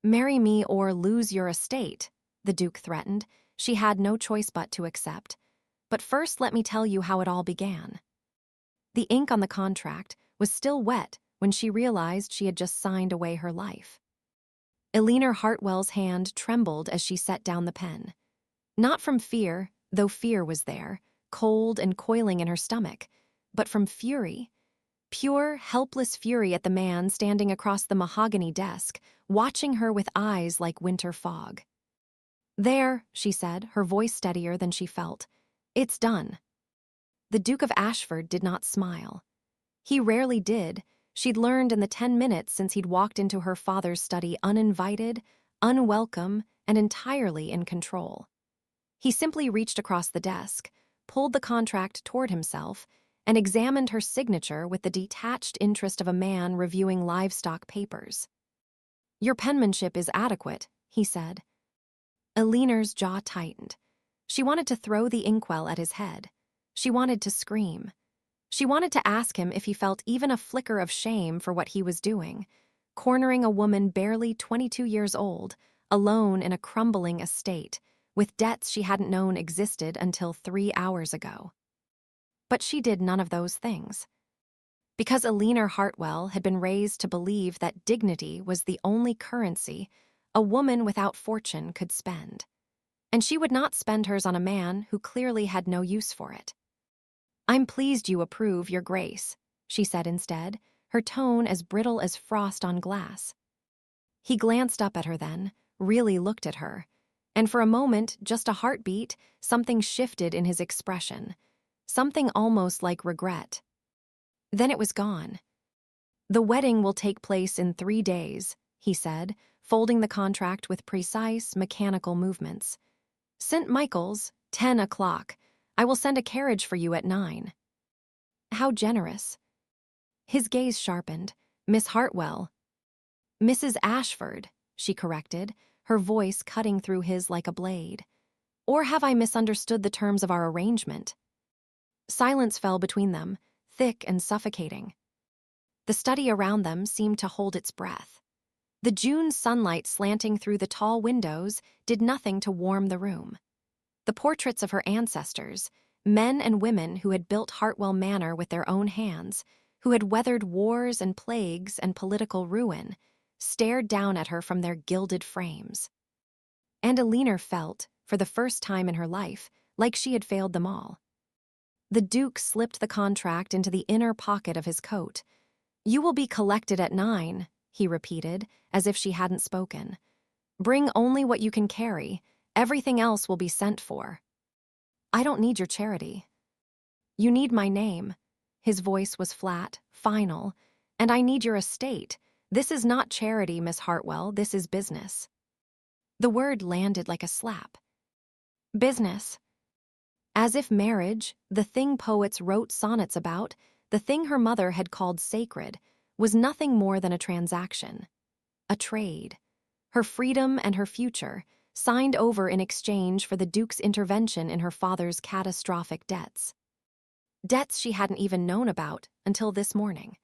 "Marry me or lose your estate," the Duke threatened. She had no choice but to accept. "But first let me tell you how it all began." The ink on the contract was still wet when she realized she had just signed away her life. Eleanor Hartwell's hand trembled as she set down the pen. Not from fear, though fear was there, cold and coiling in her stomach, but from fury. Pure, helpless fury at the man standing across the mahogany desk, watching her with eyes like winter fog. "There," she said, her voice steadier than she felt. "It's done." The Duke of Ashford did not smile. He rarely did. She'd learned in the 10 minutes since he'd walked into her father's study uninvited, unwelcome, and entirely in control. He simply reached across the desk, pulled the contract toward himself, and examined her signature with the detached interest of a man reviewing livestock papers. "Your penmanship is adequate," he said. Eleanor's jaw tightened. She wanted to throw the inkwell at his head. She wanted to scream. She wanted to ask him if he felt even a flicker of shame for what he was doing, cornering a woman barely 22 years old, alone in a crumbling estate, with debts she hadn't known existed until 3 hours ago. But she did none of those things. Because Eleanor Hartwell had been raised to believe that dignity was the only currency a woman without fortune could spend. And she would not spend hers on a man who clearly had no use for it. "I'm pleased you approve, Your Grace," she said instead, her tone as brittle as frost on glass. He glanced up at her then, really looked at her, and for a moment, just a heartbeat, something shifted in his expression, something almost like regret. Then it was gone. "The wedding will take place in 3 days," he said, folding the contract with precise, mechanical movements. "St. Michael's, 10 o'clock. I will send a carriage for you at 9. "How generous." His gaze sharpened. "Miss Hartwell." "Mrs. Ashford," she corrected, her voice cutting through his like a blade. "Or have I misunderstood the terms of our arrangement?" Silence fell between them, thick and suffocating. The study around them seemed to hold its breath. The June sunlight slanting through the tall windows did nothing to warm the room. The portraits of her ancestors, men and women who had built Hartwell Manor with their own hands, who had weathered wars and plagues and political ruin, stared down at her from their gilded frames. And Eleanor felt, for the first time in her life, like she had failed them all. The Duke slipped the contract into the inner pocket of his coat. "You will be collected at 9, he repeated, as if she hadn't spoken. "Bring only what you can carry. Everything else will be sent for." "I don't need your charity." "You need my name." His voice was flat, final. "And I need your estate. This is not charity, Miss Hartwell. This is business." The word landed like a slap. Business. As if marriage, the thing poets wrote sonnets about, the thing her mother had called sacred, was nothing more than a transaction. A trade. Her freedom and her future, signed over in exchange for the Duke's intervention in her father's catastrophic debts. Debts she hadn't even known about until this morning.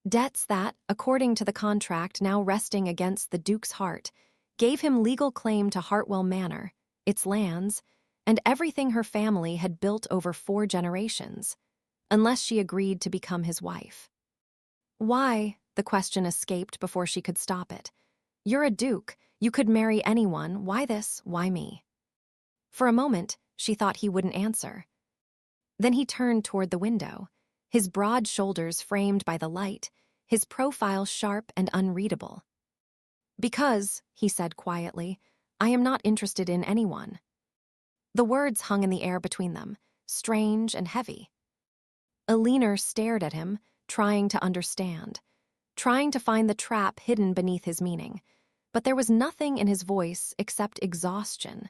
Debts that, according to the contract now resting against the Duke's heart, gave him legal claim to Hartwell Manor, its lands, and everything her family had built over 4 generations, unless she agreed to become his wife. "Why?" the question escaped before she could stop it. "You're a duke. You could marry anyone. Why this? Why me?" For a moment, she thought he wouldn't answer. Then he turned toward the window, his broad shoulders framed by the light, his profile sharp and unreadable. "Because," he said quietly, "I am not interested in anyone." The words hung in the air between them, strange and heavy. Eleanor stared at him, trying to understand, trying to find the trap hidden beneath his meaning. But there was nothing in his voice except exhaustion,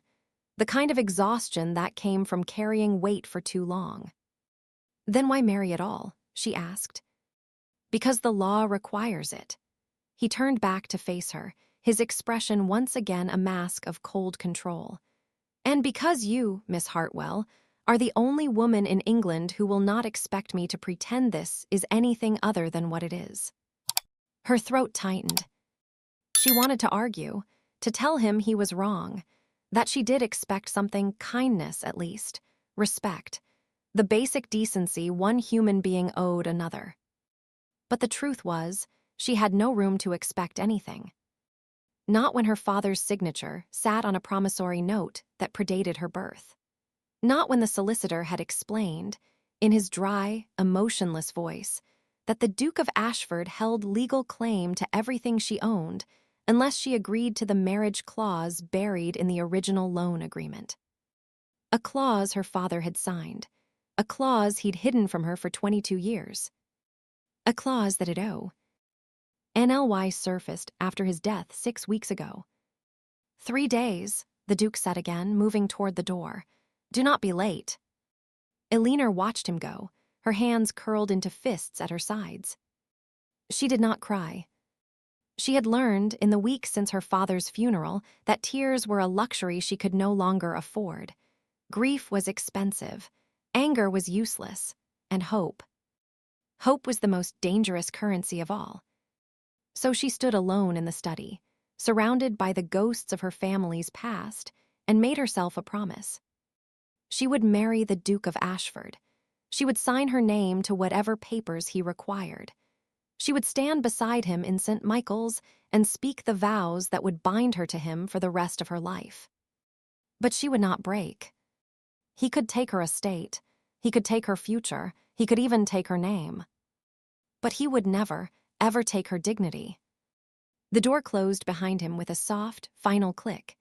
the kind of exhaustion that came from carrying weight for too long. "Then why marry at all?" she asked. "Because the law requires it." He turned back to face her, his expression once again a mask of cold control. "And because you, Miss Hartwell, are the only woman in England who will not expect me to pretend this is anything other than what it is." Her throat tightened. She wanted to argue, to tell him he was wrong, that she did expect something, kindness at least, respect, the basic decency one human being owed another. But the truth was, she had no room to expect anything. Not when her father's signature sat on a promissory note that predated her birth. Not when the solicitor had explained, in his dry, emotionless voice, that the Duke of Ashford held legal claim to everything she owned unless she agreed to the marriage clause buried in the original loan agreement. A clause her father had signed, a clause he'd hidden from her for 22 years. A clause that NLY surfaced after his death 6 weeks ago. 3 days, the Duke said again, moving toward the door. Do not be late. Elinor watched him go, her hands curled into fists at her sides. She did not cry. She had learned, in the weeks since her father's funeral, that tears were a luxury she could no longer afford. Grief was expensive, anger was useless, and hope. Hope was the most dangerous currency of all. So she stood alone in the study, surrounded by the ghosts of her family's past, and made herself a promise. She would marry the Duke of Ashford. She would sign her name to whatever papers he required. She would stand beside him in St. Michael's and speak the vows that would bind her to him for the rest of her life. But she would not break. He could take her estate. He could take her future. He could even take her name. But he would never, ever take her dignity. The door closed behind him with a soft, final click.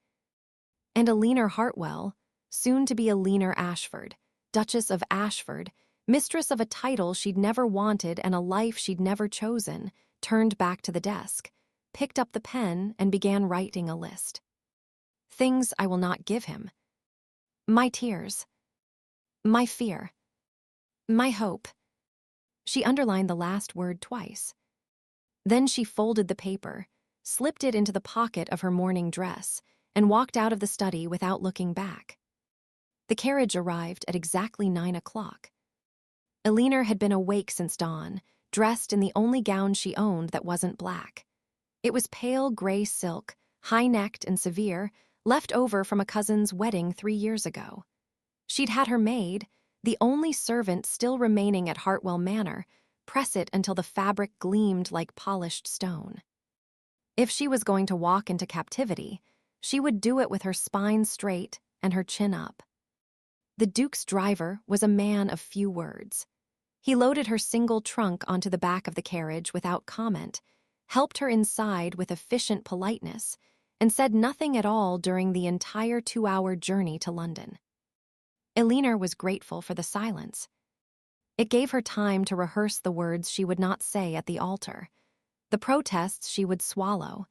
And Elinor Hartwell, soon to be Elinor Ashford, Duchess of Ashford, mistress of a title she'd never wanted and a life she'd never chosen, turned back to the desk, picked up the pen, and began writing a list. Things I will not give him. My tears. My fear. My hope. She underlined the last word twice. Then she folded the paper, slipped it into the pocket of her morning dress, and walked out of the study without looking back. The carriage arrived at exactly 9 o'clock. Elinor had been awake since dawn, dressed in the only gown she owned that wasn't black. It was pale gray silk, high-necked and severe, left over from a cousin's wedding 3 years ago. She'd had her maid, the only servant still remaining at Hartwell Manor, press it until the fabric gleamed like polished stone. If she was going to walk into captivity, she would do it with her spine straight and her chin up. The Duke's driver was a man of few words. He loaded her single trunk onto the back of the carriage without comment, helped her inside with efficient politeness, and said nothing at all during the entire 2-hour journey to London. Elinor was grateful for the silence. It gave her time to rehearse the words she would not say at the altar, the protests she would swallow,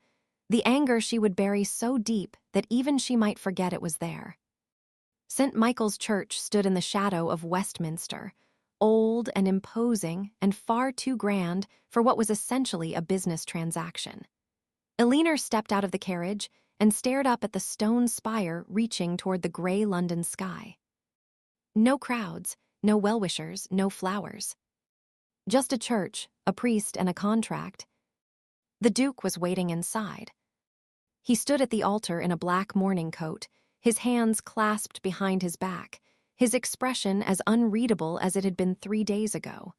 the anger she would bury so deep that even she might forget it was there. St. Michael's Church stood in the shadow of Westminster, old and imposing and far too grand for what was essentially a business transaction. Elinor stepped out of the carriage and stared up at the stone spire reaching toward the gray London sky. No crowds, no well-wishers, no flowers. Just a church, a priest, and a contract. The Duke was waiting inside. He stood at the altar in a black morning coat, his hands clasped behind his back, his expression as unreadable as it had been 3 days ago.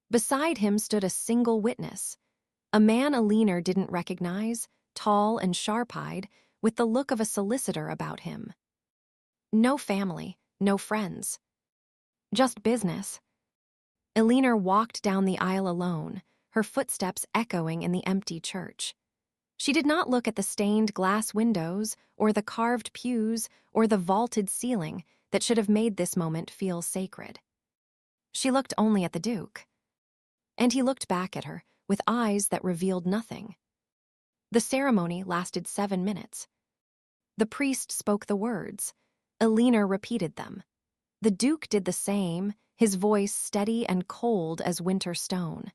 Beside him stood a single witness, a man Elinor didn't recognize, tall and sharp-eyed, with the look of a solicitor about him. No family, no friends. Just business. Elinor walked down the aisle alone, her footsteps echoing in the empty church. She did not look at the stained glass windows, or the carved pews, or the vaulted ceiling that should have made this moment feel sacred. She looked only at the Duke. And he looked back at her, with eyes that revealed nothing. The ceremony lasted 7 minutes. The priest spoke the words. Elinor repeated them. The Duke did the same, his voice steady and cold as winter stone.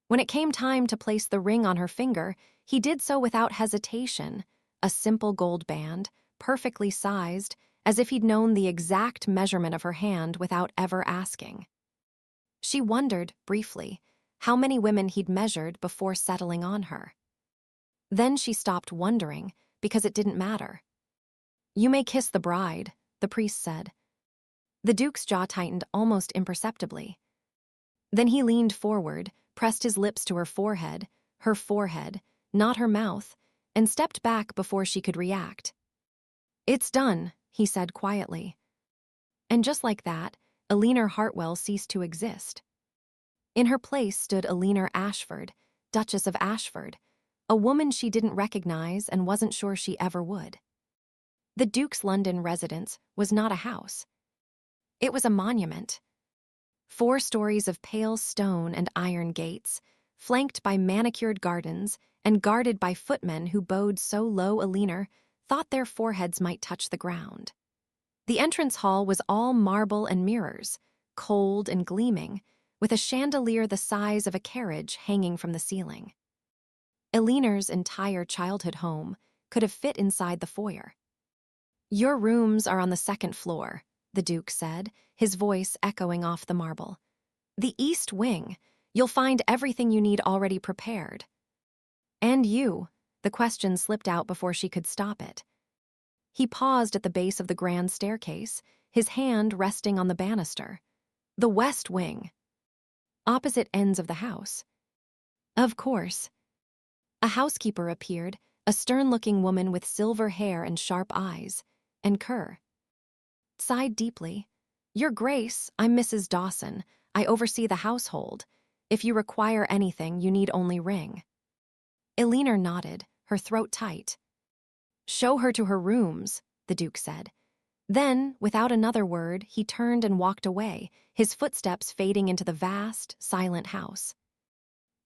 When it came time to place the ring on her finger, he did so without hesitation, a simple gold band, perfectly sized, as if he'd known the exact measurement of her hand without ever asking. She wondered, briefly, how many women he'd measured before settling on her. Then she stopped wondering, because it didn't matter. "You may kiss the bride," the priest said. The Duke's jaw tightened almost imperceptibly. Then he leaned forward, pressed his lips to her forehead, not her mouth, and stepped back before she could react. "It's done," he said quietly. And just like that, Eleanor Hartwell ceased to exist. In her place stood Eleanor Ashford, Duchess of Ashford, a woman she didn't recognize and wasn't sure she ever would. The Duke's London residence was not a house. It was a monument. 4 stories of pale stone and iron gates, flanked by manicured gardens and guarded by footmen who bowed so low Eleanor thought their foreheads might touch the ground. The entrance hall was all marble and mirrors, cold and gleaming, with a chandelier the size of a carriage hanging from the ceiling. Eleanor's entire childhood home could have fit inside the foyer. "Your rooms are on the 2nd floor," the Duke said, his voice echoing off the marble. "The East Wing. You'll find everything you need already prepared." "And you," the question slipped out before she could stop it. He paused at the base of the grand staircase, his hand resting on the banister. "The West Wing." "Opposite ends of the house." "Of course." A housekeeper appeared, a stern-looking woman with silver hair and sharp eyes, and Kerr sighed deeply. "Your Grace, I'm Mrs. Dawson. I oversee the household. If you require anything, you need only ring." Eleanor nodded, her throat tight. "Show her to her rooms," the Duke said. Then, without another word, he turned and walked away, his footsteps fading into the vast, silent house.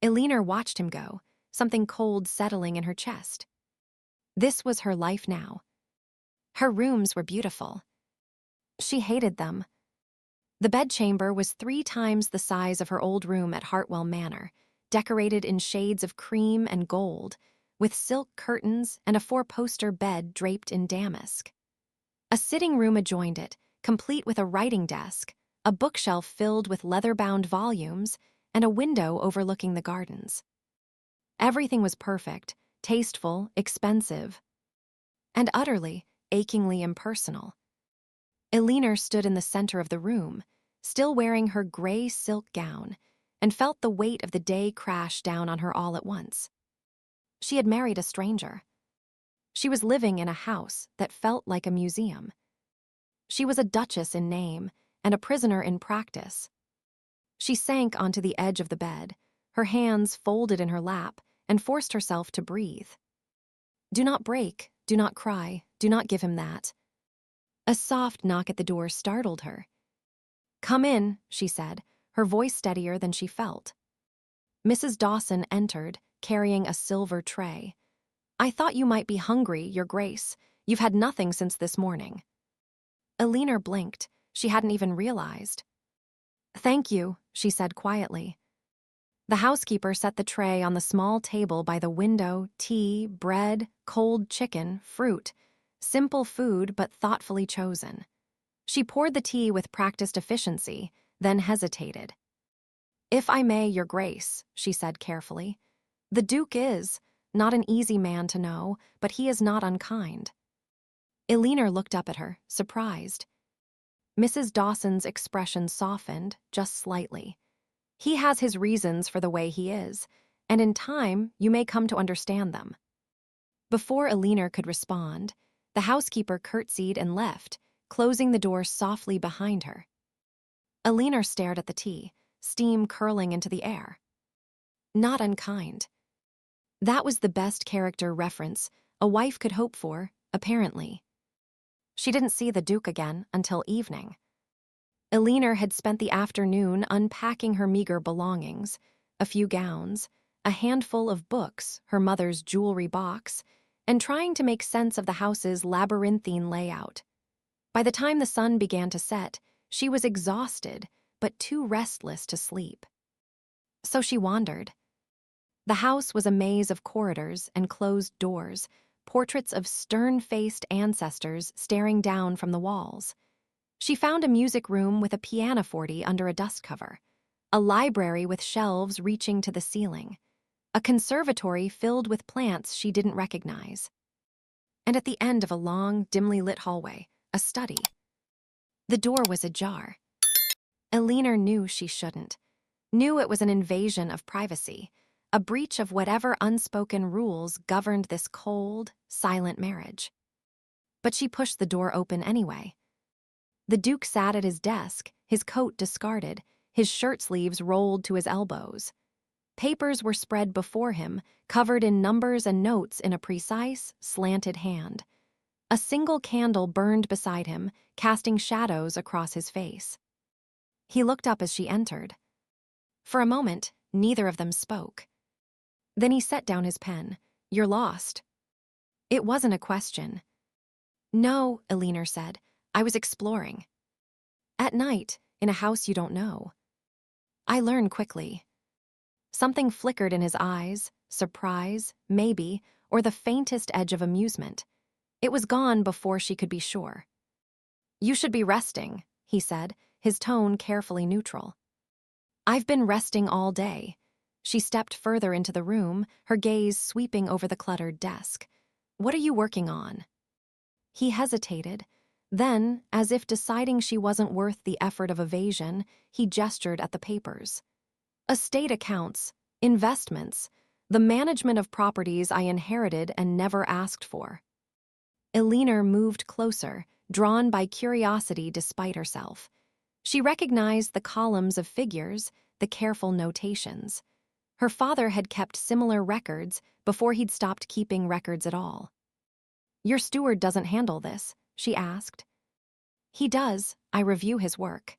Eleanor watched him go, something cold settling in her chest. This was her life now. Her rooms were beautiful. She hated them. The bedchamber was 3 times the size of her old room at Hartwell Manor, decorated in shades of cream and gold, with silk curtains and a 4-poster bed draped in damask. A sitting room adjoined it, complete with a writing desk, a bookshelf filled with leather-bound volumes, and a window overlooking the gardens. Everything was perfect, tasteful, expensive, and utterly, achingly impersonal. Eleanor stood in the center of the room, still wearing her gray silk gown, and felt the weight of the day crash down on her all at once. She had married a stranger. She was living in a house that felt like a museum. She was a duchess in name and a prisoner in practice. She sank onto the edge of the bed, her hands folded in her lap, and forced herself to breathe. "Do not break, do not cry, do not give him that." A soft knock at the door startled her. "Come in," she said, her voice steadier than she felt. Mrs. Dawson entered, carrying a silver tray. "I thought you might be hungry, Your Grace. You've had nothing since this morning." Eleanor blinked. She hadn't even realized. "Thank you," she said quietly. The housekeeper set the tray on the small table by the window, tea, bread, cold chicken, fruit. Simple food, but thoughtfully chosen. She poured the tea with practiced efficiency, then hesitated. "If I may, Your Grace," she said carefully. "The Duke is not an easy man to know, but he is not unkind." Eleanor looked up at her, surprised. Mrs. Dawson's expression softened, just slightly. "He has his reasons for the way he is, and in time you may come to understand them." Before Eleanor could respond, the housekeeper curtsied and left, closing the door softly behind her. Eleanor stared at the tea, steam curling into the air. Not unkind. That was the best character reference a wife could hope for, apparently. She didn't see the Duke again until evening. Eleanor had spent the afternoon unpacking her meager belongings, a few gowns, a handful of books, her mother's jewelry box, and trying to make sense of the house's labyrinthine layout. By the time the sun began to set, she was exhausted, but too restless to sleep. So she wandered. The house was a maze of corridors and closed doors, portraits of stern-faced ancestors staring down from the walls. She found a music room with a pianoforte under a dust cover, a library with shelves reaching to the ceiling. a conservatory filled with plants she didn't recognize. And at the end of a long, dimly lit hallway, a study. The door was ajar. Elinor knew she shouldn't. Knew it was an invasion of privacy, a breach of whatever unspoken rules governed this cold, silent marriage. But she pushed the door open anyway. The Duke sat at his desk, his coat discarded, his shirt sleeves rolled to his elbows. Papers were spread before him, covered in numbers and notes in a precise, slanted hand. A single candle burned beside him, casting shadows across his face. He looked up as she entered. For a moment, neither of them spoke. Then he set down his pen. "You're lost." It wasn't a question. "No," Elinor said. "I was exploring. At night, in a house you don't know. I learn quickly." Something flickered in his eyes, surprise, maybe, or the faintest edge of amusement. It was gone before she could be sure. "You should be resting," he said, his tone carefully neutral. "I've been resting all day." She stepped further into the room, her gaze sweeping over the cluttered desk. "What are you working on?" He hesitated. Then, as if deciding she wasn't worth the effort of evasion, he gestured at the papers. "Estate accounts, investments, the management of properties I inherited and never asked for." Elinor moved closer, drawn by curiosity despite herself. She recognized the columns of figures, the careful notations. Her father had kept similar records before he'd stopped keeping records at all. "Your steward doesn't handle this?" she asked. "He does. I review his work."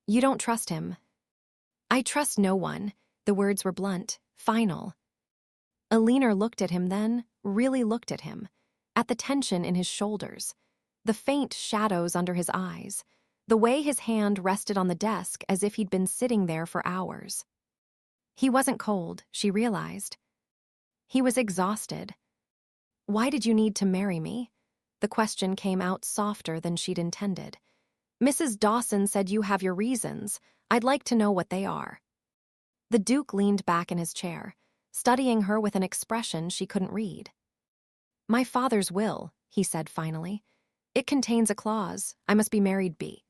"You don't trust him?" "I trust no one." The words were blunt, final. Elinor looked at him then, really looked at him, at the tension in his shoulders, the faint shadows under his eyes, the way his hand rested on the desk as if he'd been sitting there for hours. He wasn't cold, she realized. He was exhausted. "Why did you need to marry me?" The question came out softer than she'd intended. "Mrs. Dawson said you have your reasons. I'd like to know what they are." The Duke leaned back in his chair, studying her with an expression she couldn't read. "My father's will," he said finally. "It contains a clause, I must be married B.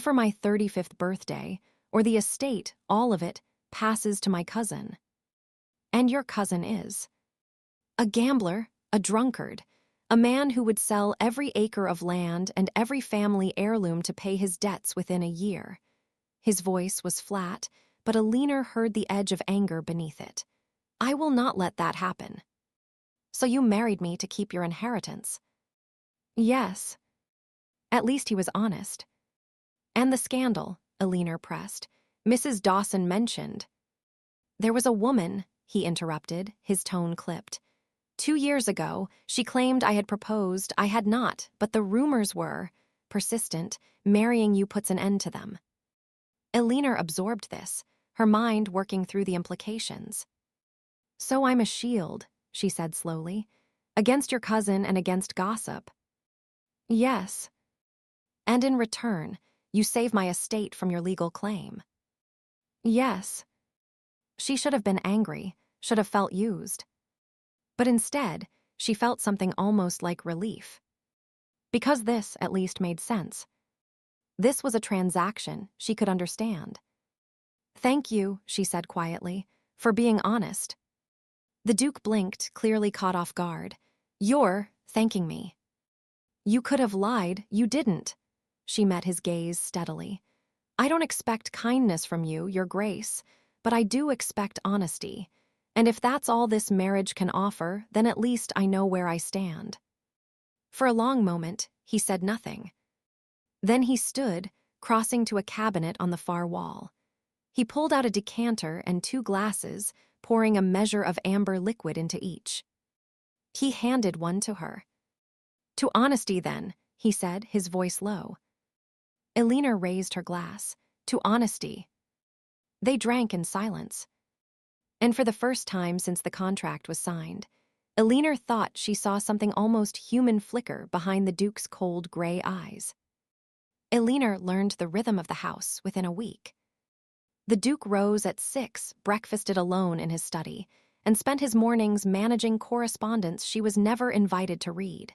For my 35th birthday, or the estate, all of it, passes to my cousin." "And your cousin is?" "A gambler, a drunkard, a man who would sell every acre of land and every family heirloom to pay his debts within a year." His voice was flat, but Elinor heard the edge of anger beneath it. "I will not let that happen." "So you married me to keep your inheritance?" "Yes." At least he was honest. "And the scandal," Elinor pressed. "Mrs. Dawson mentioned." "There was a woman," he interrupted, his tone clipped. "2 years ago, she claimed I had proposed. I had not, but the rumors were, persistent, marrying you puts an end to them." Elinor absorbed this, her mind working through the implications. "So I'm a shield," she said slowly, "against your cousin and against gossip." "Yes." "And in return, you save my estate from your legal claim." "Yes." She should have been angry, should have felt used. But instead, she felt something almost like relief. Because this, at least, made sense. This was a transaction she could understand. "Thank you," she said quietly, "for being honest." The Duke blinked, clearly caught off guard. "You're thanking me." "You could have lied, you didn't." She met his gaze steadily. "I don't expect kindness from you, your grace, but I do expect honesty. And if that's all this marriage can offer, then at least I know where I stand." For a long moment, he said nothing. Then he stood, crossing to a cabinet on the far wall. He pulled out a decanter and 2 glasses, pouring a measure of amber liquid into each. He handed one to her. "To honesty, then," he said, his voice low. Elinor raised her glass. "To honesty." They drank in silence. And for the first time since the contract was signed, Elinor thought she saw something almost human flicker behind the Duke's cold gray eyes. Elinor learned the rhythm of the house within a week. The Duke rose at 6, breakfasted alone in his study, and spent his mornings managing correspondence she was never invited to read.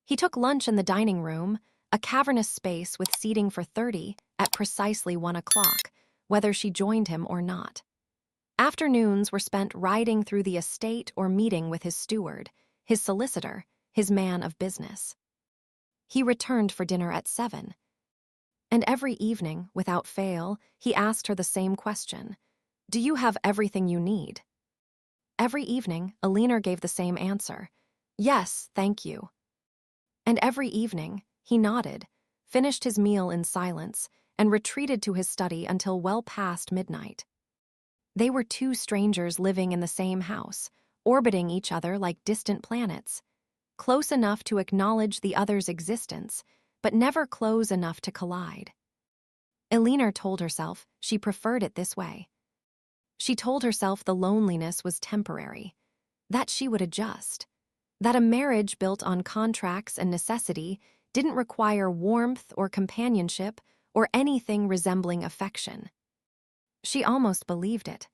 He took lunch in the dining room, a cavernous space with seating for 30, at precisely 1 o'clock, whether she joined him or not. Afternoons were spent riding through the estate or meeting with his steward, his solicitor, his man of business. He returned for dinner at 7. And every evening, without fail, he asked her the same question. Do you have everything you need? Every evening, Alina gave the same answer. Yes, thank you. And every evening, he nodded, finished his meal in silence, and retreated to his study until well past midnight. They were two strangers living in the same house, orbiting each other like distant planets, close enough to acknowledge the other's existence, but never close enough to collide. Alina told herself she preferred it this way. She told herself the loneliness was temporary, that she would adjust, that a marriage built on contracts and necessity didn't require warmth or companionship or anything resembling affection. She almost believed it.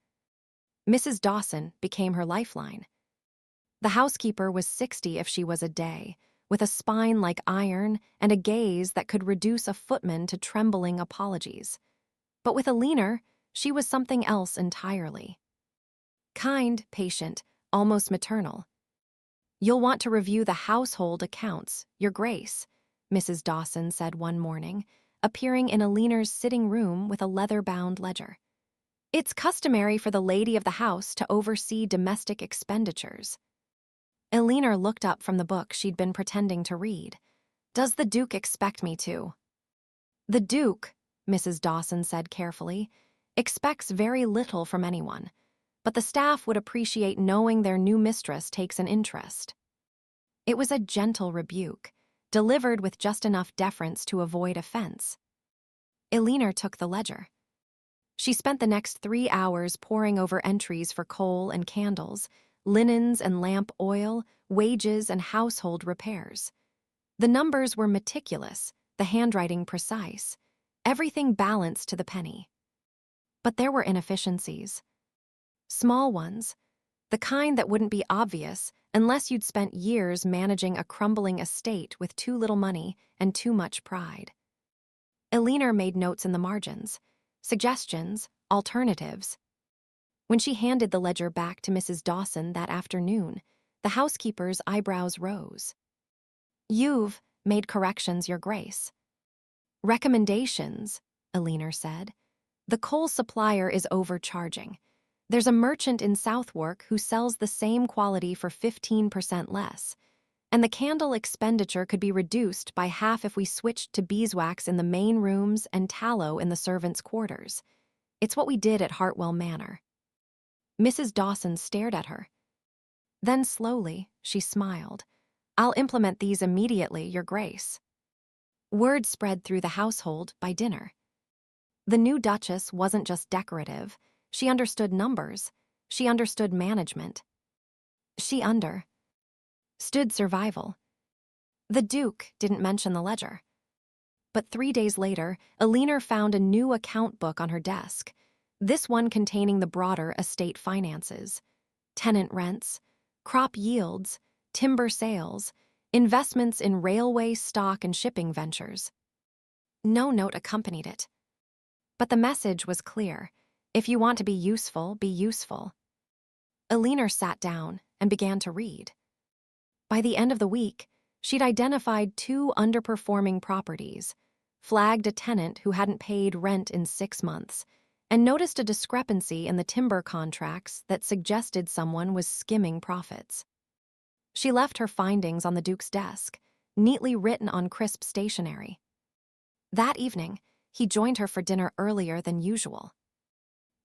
Mrs. Dawson became her lifeline. The housekeeper was 60 if she was a day, with a spine like iron and a gaze that could reduce a footman to trembling apologies. But with Alina, she was something else entirely. Kind, patient, almost maternal. You'll want to review the household accounts, Your Grace, Mrs. Dawson said one morning, appearing in Alina's sitting room with a leather-bound ledger. It's customary for the lady of the house to oversee domestic expenditures. Alina looked up from the book she'd been pretending to read. Does the Duke expect me to? The Duke, Mrs. Dawson said carefully, expects very little from anyone, but the staff would appreciate knowing their new mistress takes an interest. It was a gentle rebuke, delivered with just enough deference to avoid offense. Alina took the ledger. She spent the next 3 hours poring over entries for coal and candles, linens and lamp oil, wages and household repairs. The numbers were meticulous, the handwriting precise, everything balanced to the penny. But there were inefficiencies. Small ones, the kind that wouldn't be obvious unless you'd spent years managing a crumbling estate with too little money and too much pride. Alina made notes in the margins, suggestions, alternatives. When she handed the ledger back to Mrs. Dawson that afternoon, the housekeeper's eyebrows rose. You've made corrections, Your Grace. Recommendations, Alina said. The coal supplier is overcharging. There's a merchant in Southwark who sells the same quality for 15% less, and the candle expenditure could be reduced by half if we switched to beeswax in the main rooms and tallow in the servants' quarters. It's what we did at Hartwell Manor. Mrs. Dawson stared at her. Then slowly, she smiled. I'll implement these immediately, Your Grace. Word spread through the household by dinner. The new Duchess wasn't just decorative. She understood numbers. She understood management. She understood survival. The Duke didn't mention the ledger. But 3 days later, Alina found a new account book on her desk, this one containing the broader estate finances, tenant rents, crop yields, timber sales, investments in railway stock and shipping ventures. No note accompanied it. But the message was clear. If you want to be useful, be useful. Alina sat down and began to read. By the end of the week, she'd identified 2 underperforming properties, flagged a tenant who hadn't paid rent in 6 months, and noticed a discrepancy in the timber contracts that suggested someone was skimming profits. She left her findings on the Duke's desk, neatly written on crisp stationery. That evening, he joined her for dinner earlier than usual.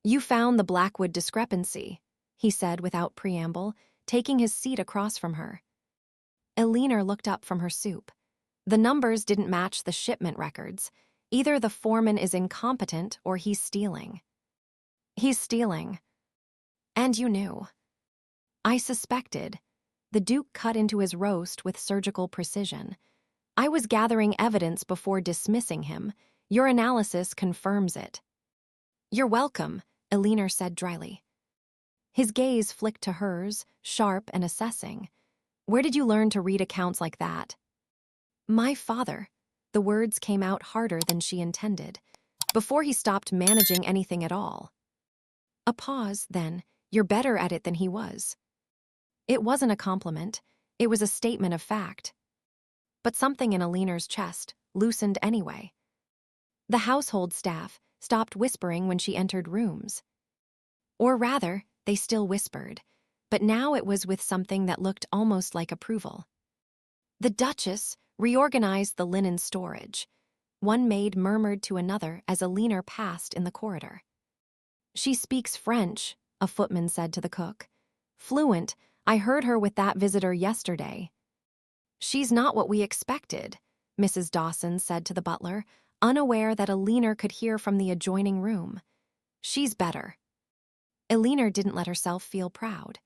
You found the Blackwood discrepancy, he said without preamble, taking his seat across from her. Alina looked up from her soup. The numbers didn't match the shipment records. Either the foreman is incompetent or he's stealing. He's stealing. And you knew. I suspected. The Duke cut into his roast with surgical precision. I was gathering evidence before dismissing him. Your analysis confirms it. You're welcome, Elinor said dryly. His gaze flicked to hers, sharp and assessing. Where did you learn to read accounts like that? My father. The words came out harder than she intended, before he stopped managing anything at all. A pause, then. You're better at it than he was. It wasn't a compliment. It was a statement of fact. But something in Elinor's chest loosened anyway. The household staff stopped whispering when she entered rooms. Or rather, they still whispered, but now it was with something that looked almost like approval. The Duchess reorganized the linen storage. One maid murmured to another as Elinor passed in the corridor. She speaks French, a footman said to the cook. Fluent, I heard her with that visitor yesterday. She's not what we expected, Mrs. Dawson said to the butler, unaware that Elinor could hear from the adjoining room. She's better. Elinor didn't let herself feel proud.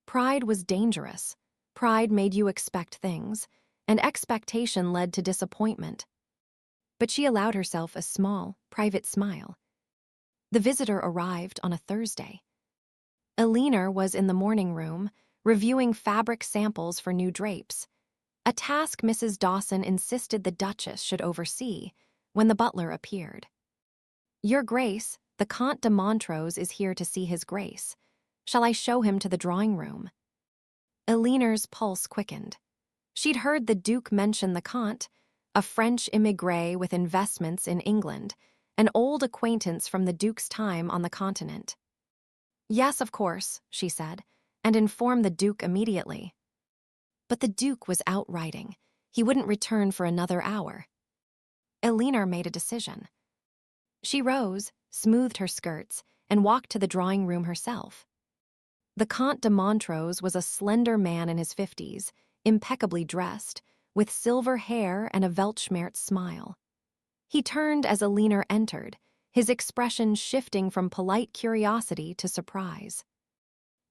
Pride was dangerous. Pride made you expect things, and expectation led to disappointment. But she allowed herself a small, private smile. The visitor arrived on a Thursday. Elinor was in the morning room, reviewing fabric samples for new drapes, a task Mrs. Dawson insisted the Duchess should oversee when the butler appeared. Your Grace, the Comte de Montrose is here to see his Grace. Shall I show him to the drawing room? Elinor's pulse quickened. She'd heard the Duke mention the Comte, a French immigré with investments in England, an old acquaintance from the Duke's time on the continent. Yes, of course, she said, and inform the Duke immediately. But the Duke was out riding. He wouldn't return for another hour. Elinor made a decision. She rose, smoothed her skirts, and walked to the drawing room herself. The Comte de Montrose was a slender man in his 50s, impeccably dressed, with silver hair and a Weltschmerz smile. He turned as Elinor entered, his expression shifting from polite curiosity to surprise.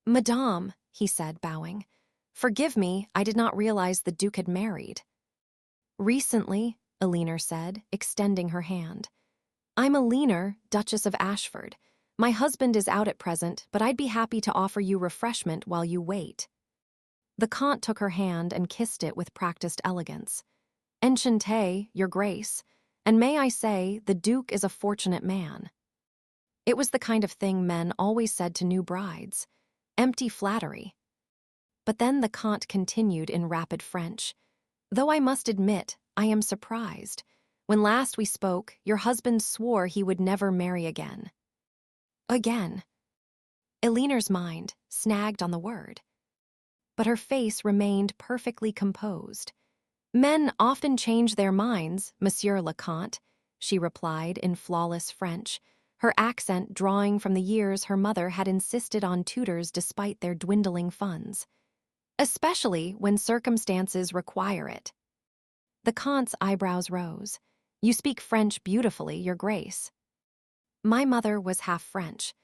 Madame, he said, bowing, forgive me, I did not realize the Duke had married. Recently, Elinor said, extending her hand. I'm Elinor, Duchess of Ashford. My husband is out at present, but I'd be happy to offer you refreshment while you wait. The Comte took her hand and kissed it with practiced elegance. Enchanté, Your Grace, and may I say, the Duke is a fortunate man. It was the kind of thing men always said to new brides. Empty flattery. But then the Comte continued in rapid French. Though I must admit, I am surprised. When last we spoke, your husband swore he would never marry again. Again. Elinor's mind snagged on the word. But her face remained perfectly composed. Men often change their minds, Monsieur le Comte, she replied in flawless French, her accent drawing from the years her mother had insisted on tutors despite their dwindling funds. Especially when circumstances require it. The Comte's eyebrows rose. You speak French beautifully, Your Grace. My mother was half French.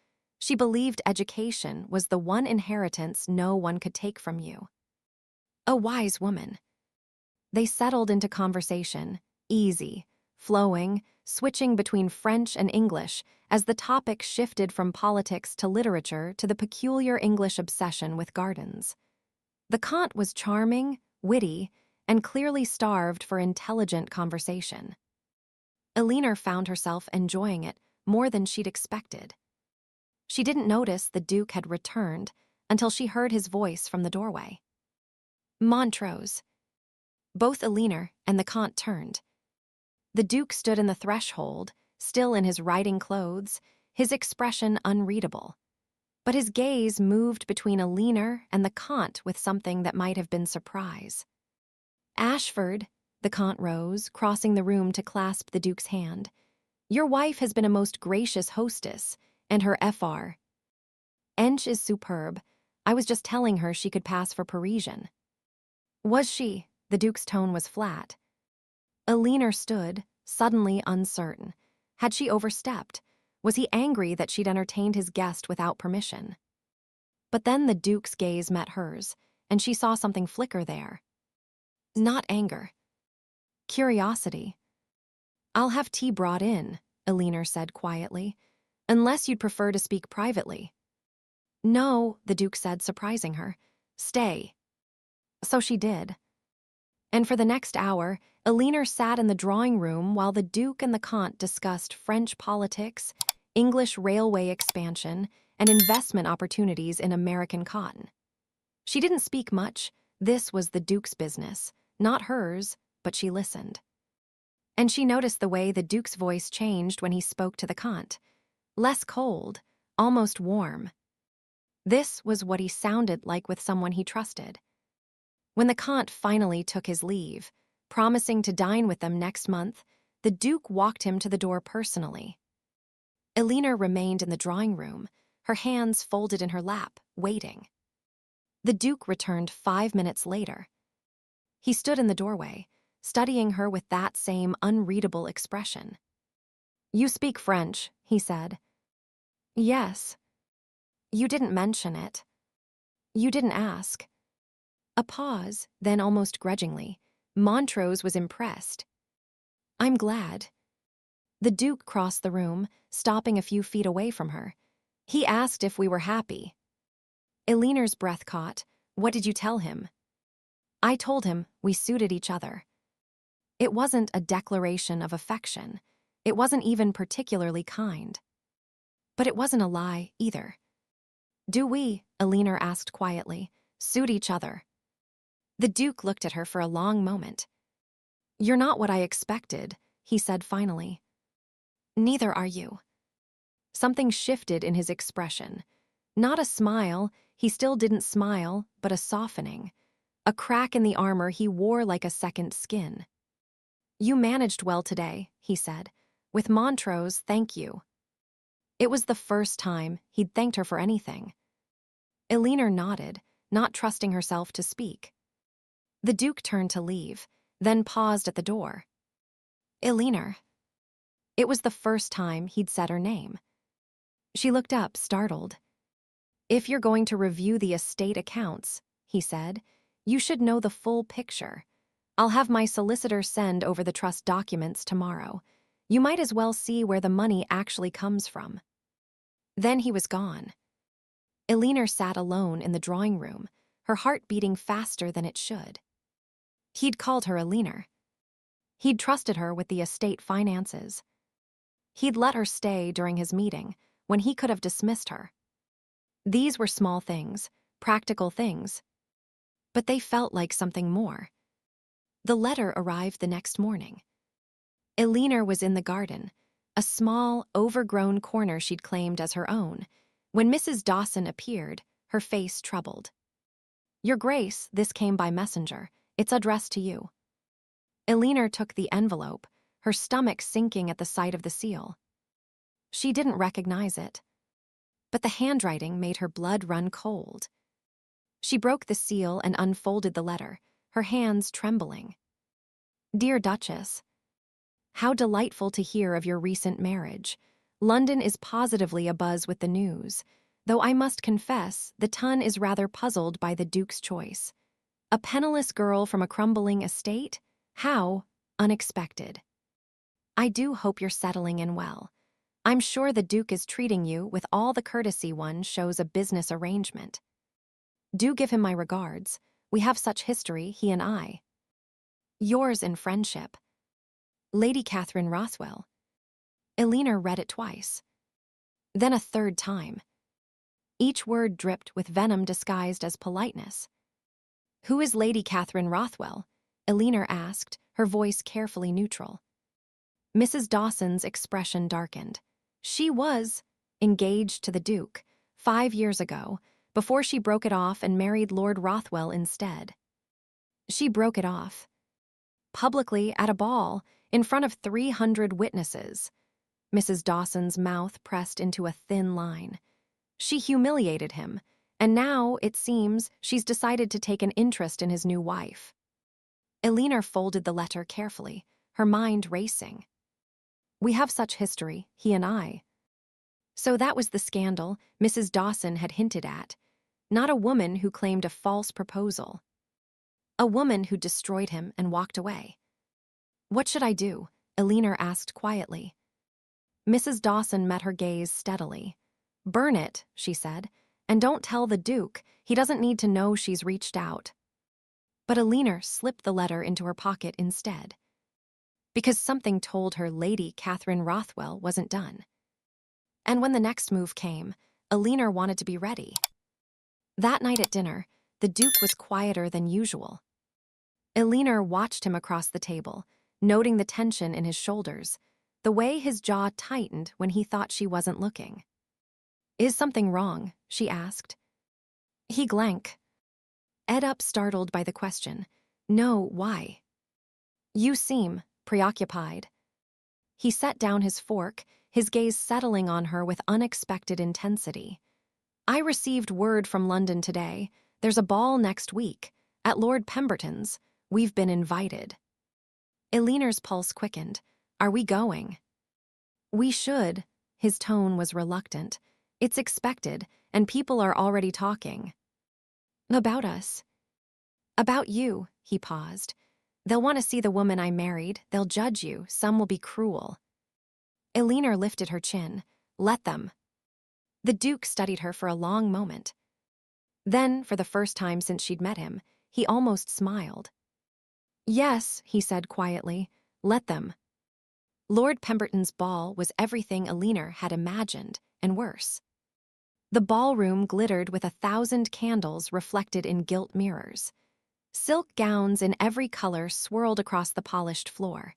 She believed education was the one inheritance no one could take from you. A wise woman. They settled into conversation, easy, flowing, switching between French and English as the topic shifted from politics to literature to the peculiar English obsession with gardens. The Comte was charming, witty, and clearly starved for intelligent conversation. Elinor found herself enjoying it more than she'd expected. She didn't notice the Duke had returned until she heard his voice from the doorway. Montrose. Both Elinor and the Comte turned. The Duke stood in the threshold, still in his riding clothes, his expression unreadable. But his gaze moved between Elinor and the Comte with something that might have been surprise. Ashford, the Comte rose, crossing the room to clasp the Duke's hand. Your wife has been a most gracious hostess, and her Fr. Ench is superb. I was just telling her she could pass for Parisian. Was she? The Duke's tone was flat. Elinor stood, suddenly uncertain. Had she overstepped? Was he angry that she'd entertained his guest without permission? But then the Duke's gaze met hers, and she saw something flicker there. Not anger. Curiosity. I'll have tea brought in, Elinor said quietly. Unless you'd prefer to speak privately. No, the Duke said, surprising her. Stay. So she did. And for the next hour, Elinor sat in the drawing room while the Duke and the Comte discussed French politics, English railway expansion, and investment opportunities in American cotton. She didn't speak much. This was the Duke's business, not hers, but she listened. And she noticed the way the Duke's voice changed when he spoke to the Comte. Less cold, almost warm. This was what he sounded like with someone he trusted. When the Comte finally took his leave, promising to dine with them next month, the Duke walked him to the door personally. Elinor remained in the drawing room, her hands folded in her lap, waiting. The Duke returned 5 minutes later. He stood in the doorway, studying her with that same unreadable expression. "You speak French," he said. "Yes." "You didn't mention it." "You didn't ask." A pause, then almost grudgingly. Montrose was impressed. "I'm glad." The Duke crossed the room, stopping a few feet away from her. "He asked if we were happy." Elinor's breath caught. "What did you tell him?" "I told him we suited each other." It wasn't a declaration of affection. It wasn't even particularly kind. But it wasn't a lie, either. "Do we," Elinor asked quietly, "suit each other?" The Duke looked at her for a long moment. "You're not what I expected," he said finally. "Neither are you." Something shifted in his expression. Not a smile, he still didn't smile, but a softening. A crack in the armor he wore like a second skin. "You managed well today," he said. "With Montrose, thank you." It was the first time he'd thanked her for anything. Elinor nodded, not trusting herself to speak. The Duke turned to leave, then paused at the door. "Elinor." It was the first time he'd said her name. She looked up, startled. "If you're going to review the estate accounts," he said, "you should know the full picture. I'll have my solicitor send over the trust documents tomorrow. You might as well see where the money actually comes from." Then he was gone. Elinor sat alone in the drawing room, her heart beating faster than it should. He'd called her Elinor. He'd trusted her with the estate finances. He'd let her stay during his meeting, when he could have dismissed her. These were small things, practical things. But they felt like something more. The letter arrived the next morning. Elinor was in the garden, a small, overgrown corner she'd claimed as her own, when Mrs. Dawson appeared, her face troubled. "Your Grace, this came by messenger. It's addressed to you." Elinor took the envelope, her stomach sinking at the sight of the seal. She didn't recognize it. But the handwriting made her blood run cold. She broke the seal and unfolded the letter, her hands trembling. "Dear Duchess, how delightful to hear of your recent marriage. London is positively abuzz with the news, though I must confess the Ton is rather puzzled by the Duke's choice. A penniless girl from a crumbling estate? How unexpected. I do hope you're settling in well. I'm sure the Duke is treating you with all the courtesy one shows a business arrangement. Do give him my regards. We have such history, he and I. Yours in friendship, Lady Catherine Rothwell." Elinor read it twice. Then a third time. Each word dripped with venom disguised as politeness. "Who is Lady Catherine Rothwell?" Elinor asked, her voice carefully neutral. Mrs. Dawson's expression darkened. She was engaged to the Duke 5 years ago, before she broke it off and married Lord Rothwell instead. She broke it off. Publicly at a ball, in front of 300 witnesses. Mrs. Dawson's mouth pressed into a thin line. She humiliated him, and now, it seems, she's decided to take an interest in his new wife. Elinor folded the letter carefully, her mind racing. We have such history, he and I. So that was the scandal Mrs. Dawson had hinted at. Not a woman who claimed a false proposal. A woman who destroyed him and walked away. What should I do? Elinor asked quietly. Mrs. Dawson met her gaze steadily. "Burn it," she said, "and don't tell the Duke. He doesn't need to know she's reached out." But Alina slipped the letter into her pocket instead, because something told her Lady Catherine Rothwell wasn't done. And when the next move came, Alina wanted to be ready. That night at dinner, the Duke was quieter than usual. Alina watched him across the table, noting the tension in his shoulders, the way his jaw tightened when he thought she wasn't looking. "Is something wrong?" she asked. He glanced up, startled by the question. "No, why?" "You seem preoccupied." He set down his fork, his gaze settling on her with unexpected intensity. "I received word from London today. There's a ball next week. At Lord Pemberton's. We've been invited." Alina's pulse quickened. "Are we going?" "We should." His tone was reluctant. "It's expected, and people are already talking." "About us?" "About you," he paused. "They'll want to see the woman I married. They'll judge you. Some will be cruel." Alina lifted her chin. "Let them." The Duke studied her for a long moment. Then, for the first time since she'd met him, he almost smiled. "Yes," he said quietly, "let them." Lord Pemberton's ball was everything Alina had imagined, and worse. The ballroom glittered with 1,000 candles reflected in gilt mirrors. Silk gowns in every color swirled across the polished floor.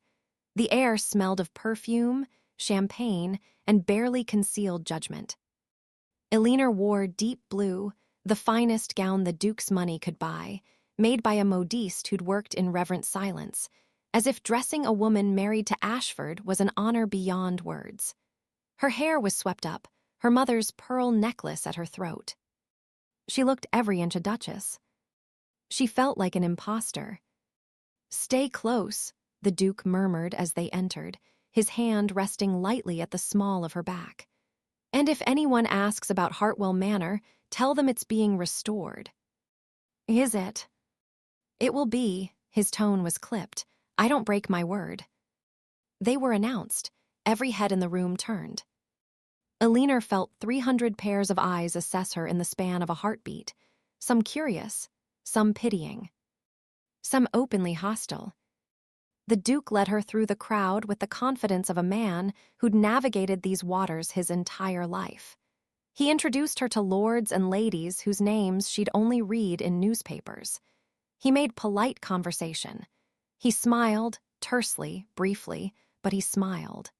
The air smelled of perfume, champagne, and barely concealed judgment. Alina wore deep blue, the finest gown the Duke's money could buy, made by a modiste who'd worked in reverent silence, as if dressing a woman married to Ashford was an honor beyond words. Her hair was swept up, her mother's pearl necklace at her throat. She looked every inch a duchess. She felt like an imposter. "Stay close," the Duke murmured as they entered, his hand resting lightly at the small of her back. "And if anyone asks about Hartwell Manor, tell them it's being restored." "Is it?" "It will be." His tone was clipped. "I don't break my word." They were announced. Every head in the room turned. Alina felt 300 pairs of eyes assess her in the span of a heartbeat, some curious, some pitying, some openly hostile. The Duke led her through the crowd with the confidence of a man who'd navigated these waters his entire life. He introduced her to lords and ladies whose names she'd only read in newspapers. He made polite conversation. He smiled, tersely, briefly, but he smiled.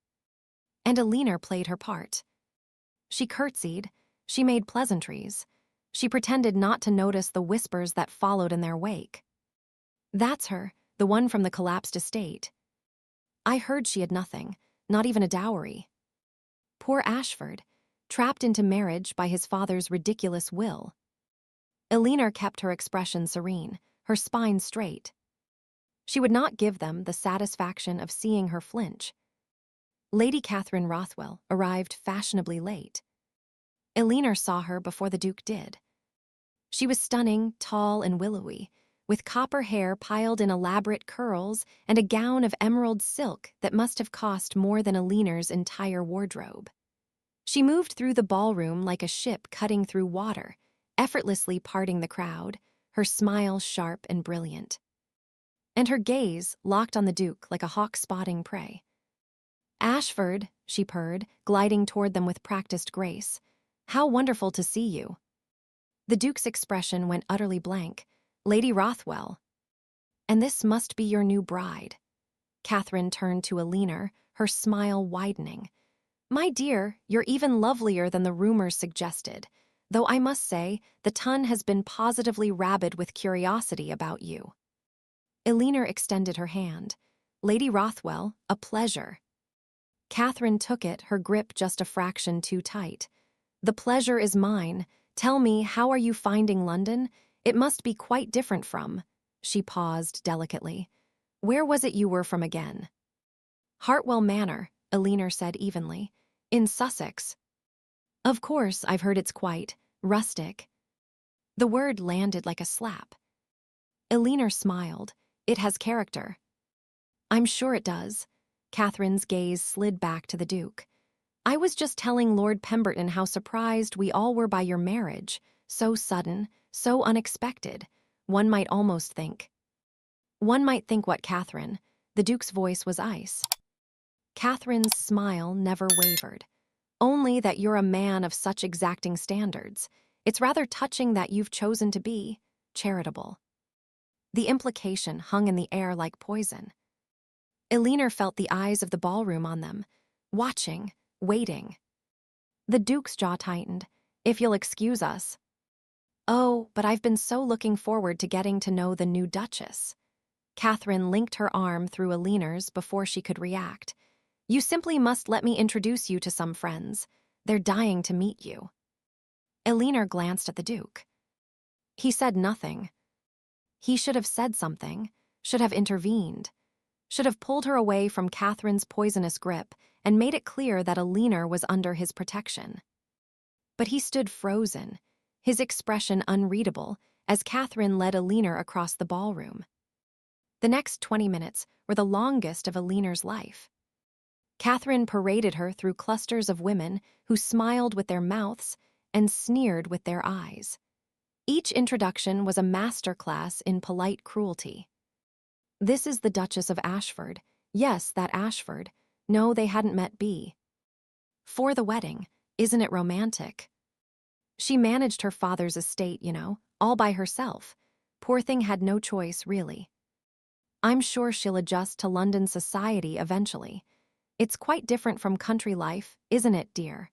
And Alina played her part. She curtsied, she made pleasantries, she pretended not to notice the whispers that followed in their wake. "That's her, the one from the collapsed estate. I heard she had nothing, not even a dowry. Poor Ashford, trapped into marriage by his father's ridiculous will." Alina kept her expression serene, her spine straight. She would not give them the satisfaction of seeing her flinch. Lady Catherine Rothwell arrived fashionably late. Alina saw her before the Duke did. She was stunning, tall, and willowy, with copper hair piled in elaborate curls and a gown of emerald silk that must have cost more than Alina's entire wardrobe. She moved through the ballroom like a ship cutting through water, effortlessly parting the crowd, her smile sharp and brilliant. And her gaze locked on the Duke like a hawk spotting prey. "Ashford," she purred, gliding toward them with practiced grace. "How wonderful to see you." The Duke's expression went utterly blank. "Lady Rothwell." "And this must be your new bride." Catherine turned to Alina, her smile widening. "My dear, you're even lovelier than the rumors suggested, though I must say the ton has been positively rabid with curiosity about you." Alina extended her hand. "Lady Rothwell, a pleasure." Catherine took it, her grip just a fraction too tight. "The pleasure is mine. Tell me, how are you finding London? It must be quite different from—" She paused delicately. "Where was it you were from again?" "Hartwell Manor," Alina said evenly. "In Sussex." "Of course, I've heard it's quite rustic." The word landed like a slap. Alina smiled. "It has character." "I'm sure it does." Catherine's gaze slid back to the Duke. I was just telling Lord Pemberton how surprised we all were by your marriage. So sudden, so unexpected. One might almost think. One might think what, Catherine? The Duke's voice was ice. Catherine's smile never wavered. Only that you're a man of such exacting standards. It's rather touching that you've chosen to be charitable. The implication hung in the air like poison. Elinor felt the eyes of the ballroom on them, watching, waiting. The Duke's jaw tightened. If you'll excuse us. Oh, but I've been so looking forward to getting to know the new Duchess. Catherine linked her arm through Elinor's before she could react. You simply must let me introduce you to some friends. They're dying to meet you. Elinor glanced at the Duke. He said nothing. He should have said something, should have intervened, should have pulled her away from Catherine's poisonous grip and made it clear that Elinor was under his protection. But he stood frozen, his expression unreadable, as Catherine led Elinor across the ballroom. The next 20 minutes were the longest of Elinor's life. Catherine paraded her through clusters of women who smiled with their mouths and sneered with their eyes. Each introduction was a masterclass in polite cruelty. This is the Duchess of Ashford. Yes, that Ashford. No, they hadn't met B. For the wedding. Isn't it romantic? She managed her father's estate, all by herself. Poor thing had no choice, really. I'm sure she'll adjust to London society eventually. It's quite different from country life, isn't it, dear?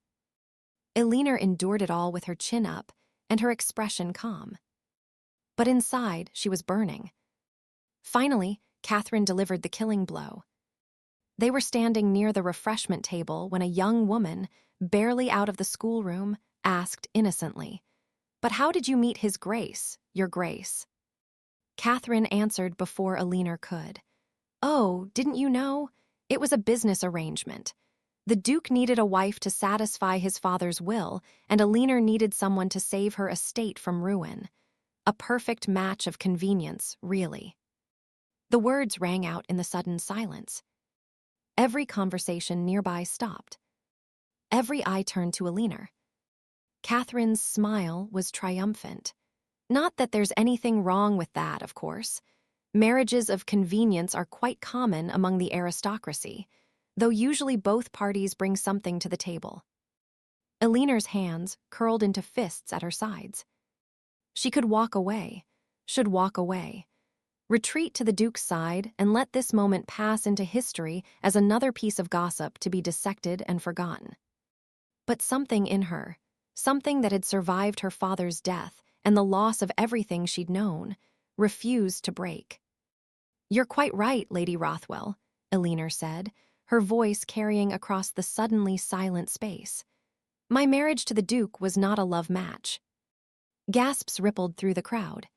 Elinor endured it all with her chin up and her expression calm. But inside, she was burning. Finally, Catherine delivered the killing blow. They were standing near the refreshment table when a young woman, barely out of the schoolroom, asked innocently, "But how did you meet His Grace, Your Grace?" Catherine answered before Elinor could. "Oh, didn't you know? It was a business arrangement. The Duke needed a wife to satisfy his father's will, and Elinor needed someone to save her estate from ruin. A perfect match of convenience, really." The words rang out in the sudden silence. Every conversation nearby stopped. Every eye turned to Elinor. Catherine's smile was triumphant. Not that there's anything wrong with that, of course. Marriages of convenience are quite common among the aristocracy, though usually both parties bring something to the table. Elinor's hands curled into fists at her sides. She could walk away, should walk away. Retreat to the Duke's side and let this moment pass into history as another piece of gossip to be dissected and forgotten. But something in her, something that had survived her father's death and the loss of everything she'd known, refused to break. "You're quite right, Lady Rothwell," Elinor said, her voice carrying across the suddenly silent space. "My marriage to the Duke was not a love match." Gasps rippled through the crowd.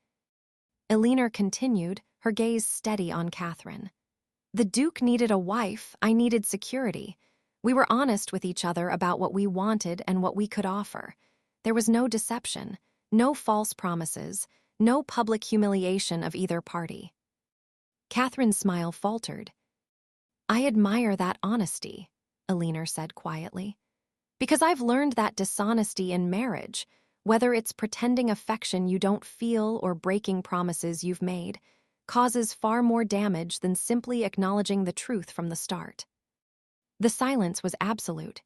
Elinor continued, her gaze steady on Catherine. "The Duke needed a wife, I needed security. We were honest with each other about what we wanted and what we could offer. There was no deception, no false promises, no public humiliation of either party." Catherine's smile faltered. "I admire that honesty," Elinor said quietly, "because I've learned that dishonesty in marriage, whether it's pretending affection you don't feel or breaking promises you've made, causes far more damage than simply acknowledging the truth from the start." The silence was absolute.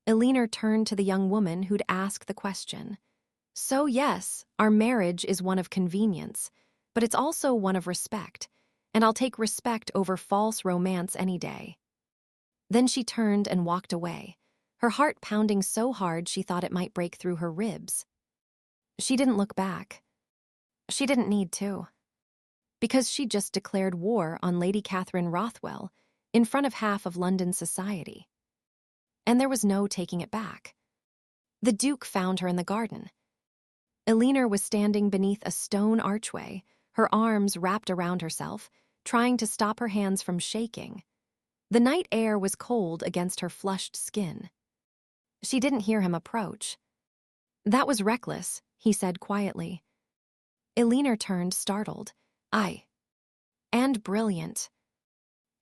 Elinor turned to the young woman who'd asked the question. "So yes, our marriage is one of convenience, but it's also one of respect, and I'll take respect over false romance any day." Then she turned and walked away, her heart pounding so hard she thought it might break through her ribs. She didn't look back. She didn't need to. Because she'd just declared war on Lady Catherine Rothwell in front of half of London society. And there was no taking it back. The Duke found her in the garden. Elinor was standing beneath a stone archway, her arms wrapped around herself, trying to stop her hands from shaking. The night air was cold against her flushed skin. She didn't hear him approach. "That was reckless," he said quietly. Elinor turned, startled. "Aye. And brilliant."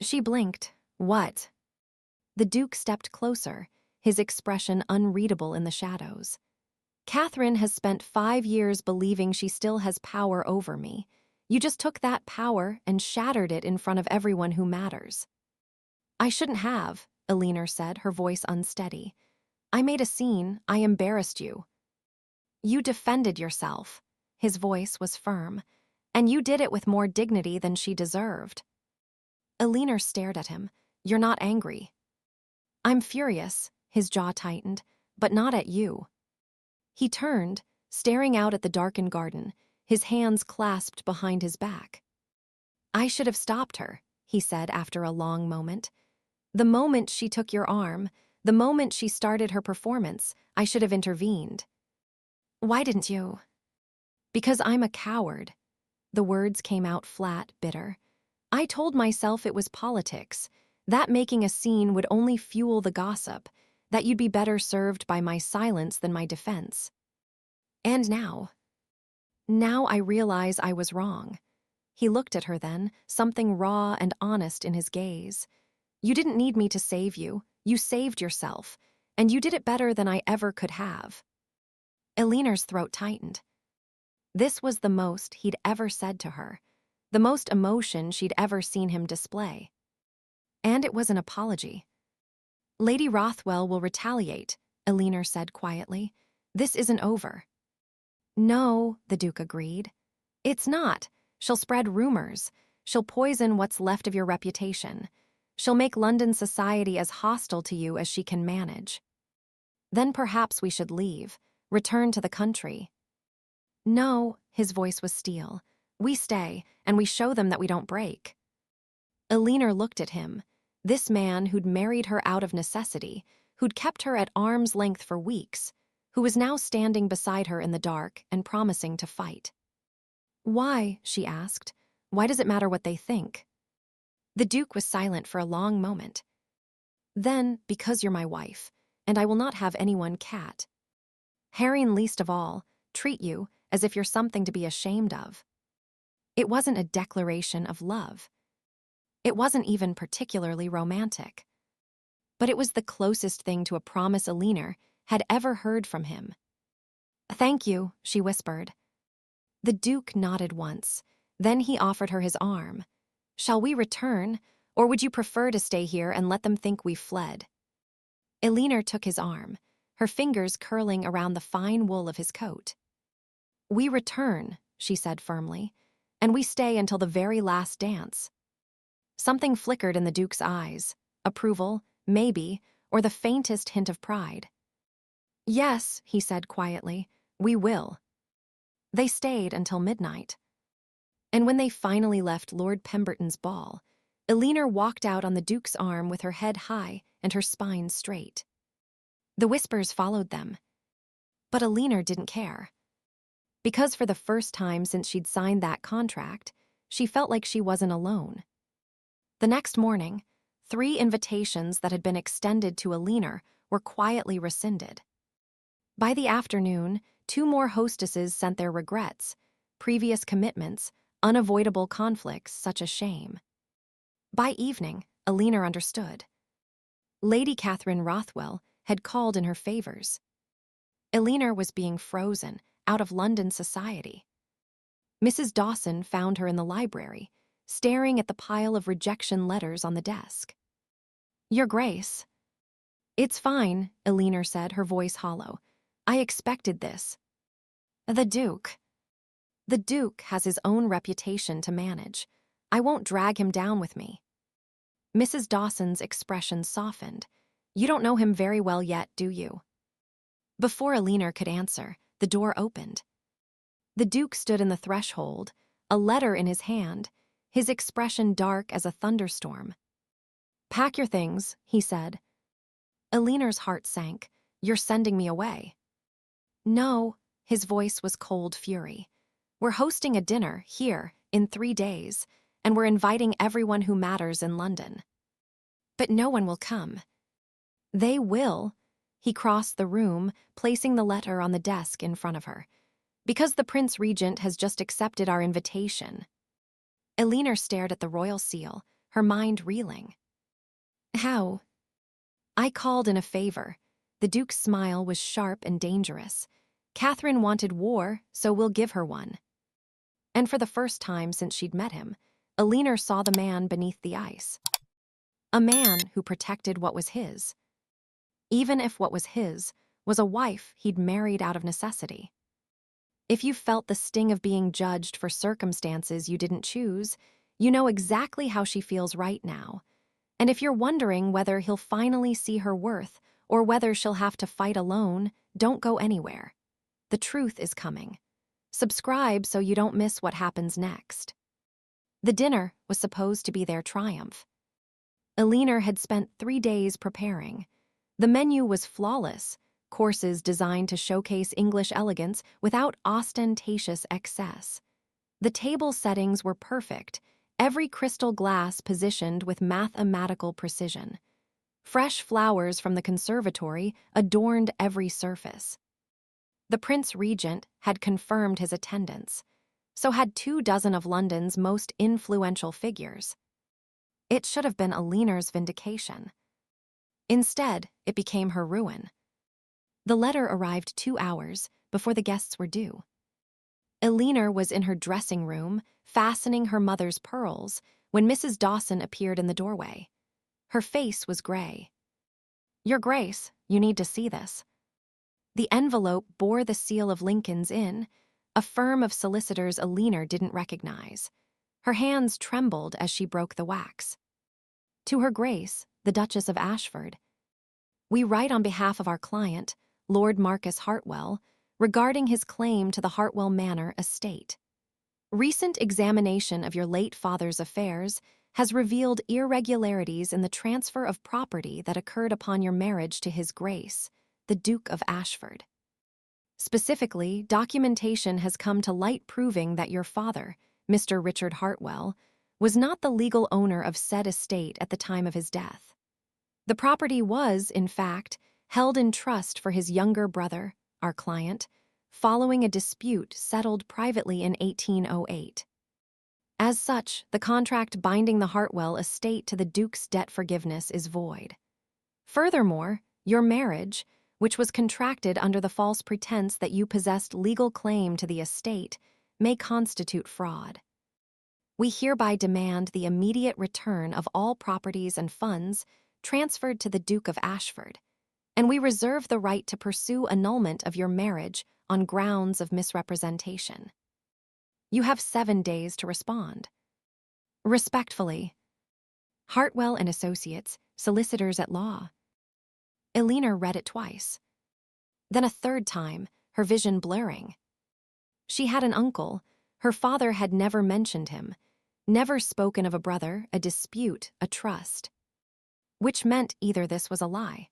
She blinked. "What?" The Duke stepped closer, his expression unreadable in the shadows. "Catherine has spent 5 years believing she still has power over me. You just took that power and shattered it in front of everyone who matters." "I shouldn't have," Eleanor said, her voice unsteady. "I made a scene. I embarrassed you." "You defended yourself." His voice was firm. "And you did it with more dignity than she deserved." Eleanor stared at him. "You're not angry." "I'm furious," his jaw tightened, "but not at you." He turned, staring out at the darkened garden, his hands clasped behind his back. "I should have stopped her," he said after a long moment. "The moment she took your arm, the moment she started her performance, I should have intervened." "Why didn't you?" "Because I'm a coward." The words came out flat, bitter. "I told myself it was politics, that making a scene would only fuel the gossip, that you'd be better served by my silence than my defense. And now I realize I was wrong." He looked at her then, something raw and honest in his gaze. "You didn't need me to save you. You saved yourself, and you did it better than I ever could have." Eleanor's throat tightened. This was the most he'd ever said to her, the most emotion she'd ever seen him display. And it was an apology. "Lady Rothwell will retaliate," Eleanor said quietly. "This isn't over." "No," the Duke agreed. "It's not. She'll spread rumors. She'll poison what's left of your reputation. She'll make London society as hostile to you as she can manage. Then perhaps we should leave, return to the country." "No," his voice was steel. "We stay, and we show them that we don't break." Eleanor looked at him, this man who'd married her out of necessity, who'd kept her at arm's length for weeks, who was now standing beside her in the dark and promising to fight. "Why?" she asked. "Why does it matter what they think?" The Duke was silent for a long moment. "Then, because you're my wife, and I will not have anyone cat. Harry'n least of all, treat you as if you're something to be ashamed of." It wasn't a declaration of love. It wasn't even particularly romantic. But it was the closest thing to a promise Eleanor had ever heard from him. "Thank you," she whispered. The Duke nodded once. Then he offered her his arm. "Shall we return, or would you prefer to stay here and let them think we've fled?" Eleanor took his arm, her fingers curling around the fine wool of his coat. "We return," she said firmly, "and we stay until the very last dance." Something flickered in the Duke's eyes. Approval, maybe, or the faintest hint of pride. "Yes," he said quietly, "we will." They stayed until midnight. And when they finally left Lord Pemberton's ball, Eleanor walked out on the Duke's arm with her head high and her spine straight. The whispers followed them. But Eleanor didn't care. Because for the first time since she'd signed that contract, she felt like she wasn't alone. The next morning, 3 invitations that had been extended to Eleanor were quietly rescinded. By the afternoon, 2 more hostesses sent their regrets, previous commitments, unavoidable conflicts, such a shame. By evening, Eleanor understood. Lady Catherine Rothwell had called in her favors. Eleanor was being frozen out of London society. Mrs. Dawson found her in the library, staring at the pile of rejection letters on the desk. "Your Grace." "It's fine," Eleanor said, her voice hollow. "I expected this." "The Duke." "The Duke has his own reputation to manage. I won't drag him down with me." Mrs. Dawson's expression softened. "You don't know him very well yet, do you?" Before Eleanor could answer, the door opened. The Duke stood in the threshold, a letter in his hand, his expression dark as a thunderstorm. "Pack your things," he said. Eleanor's heart sank. "You're sending me away." "No," his voice was cold fury. "We're hosting a dinner here in 3 days, and we're inviting everyone who matters in London. But no one will come." "They will." He crossed the room, placing the letter on the desk in front of her. "Because the Prince Regent has just accepted our invitation." Eleanor stared at the royal seal, her mind reeling. "How?" "I called in a favor. The Duke's smile was sharp and dangerous. Catherine wanted war, so we'll give her one. And for the first time since she'd met him, Elinor saw the man beneath the ice. A man who protected what was his. Even if what was his was a wife he'd married out of necessity. If you felt the sting of being judged for circumstances you didn't choose, you know exactly how she feels right now. And if you're wondering whether he'll finally see her worth or whether she'll have to fight alone, don't go anywhere. The truth is coming. Subscribe so you don't miss what happens next. The dinner was supposed to be their triumph. Elinor had spent 3 days preparing. The menu was flawless, courses designed to showcase English elegance without ostentatious excess. The table settings were perfect, every crystal glass positioned with mathematical precision. Fresh flowers from the conservatory adorned every surface. The Prince Regent had confirmed his attendance, so had 24 of London's most influential figures. It should have been Elinor's vindication. Instead, it became her ruin. The letter arrived 2 hours before the guests were due. Elinor was in her dressing room, fastening her mother's pearls, when Mrs. Dawson appeared in the doorway. Her face was gray. "Your Grace, you need to see this." The envelope bore the seal of Lincoln's Inn, a firm of solicitors Elinor didn't recognize. Her hands trembled as she broke the wax. To Her Grace, the Duchess of Ashford. "We write on behalf of our client, Lord Marcus Hartwell, regarding his claim to the Hartwell Manor estate. Recent examination of your late father's affairs has revealed irregularities in the transfer of property that occurred upon your marriage to His Grace, the Duke of Ashford. Specifically, documentation has come to light proving that your father, Mr. Richard Hartwell, was not the legal owner of said estate at the time of his death. The property was, in fact, held in trust for his younger brother, our client, following a dispute settled privately in 1808. As such, the contract binding the Hartwell estate to the Duke's debt forgiveness is void. Furthermore, your marriage, which was contracted under the false pretense that you possessed legal claim to the estate, may constitute fraud. We hereby demand the immediate return of all properties and funds transferred to the Duke of Ashford, and we reserve the right to pursue annulment of your marriage on grounds of misrepresentation. You have 7 days to respond. Respectfully, Hartwell and Associates, Solicitors at Law." Elinor read it twice. Then a third time, her vision blurring. She had an uncle. Her father had never mentioned him, never spoken of a brother, a dispute, a trust. Which meant either this was a lie,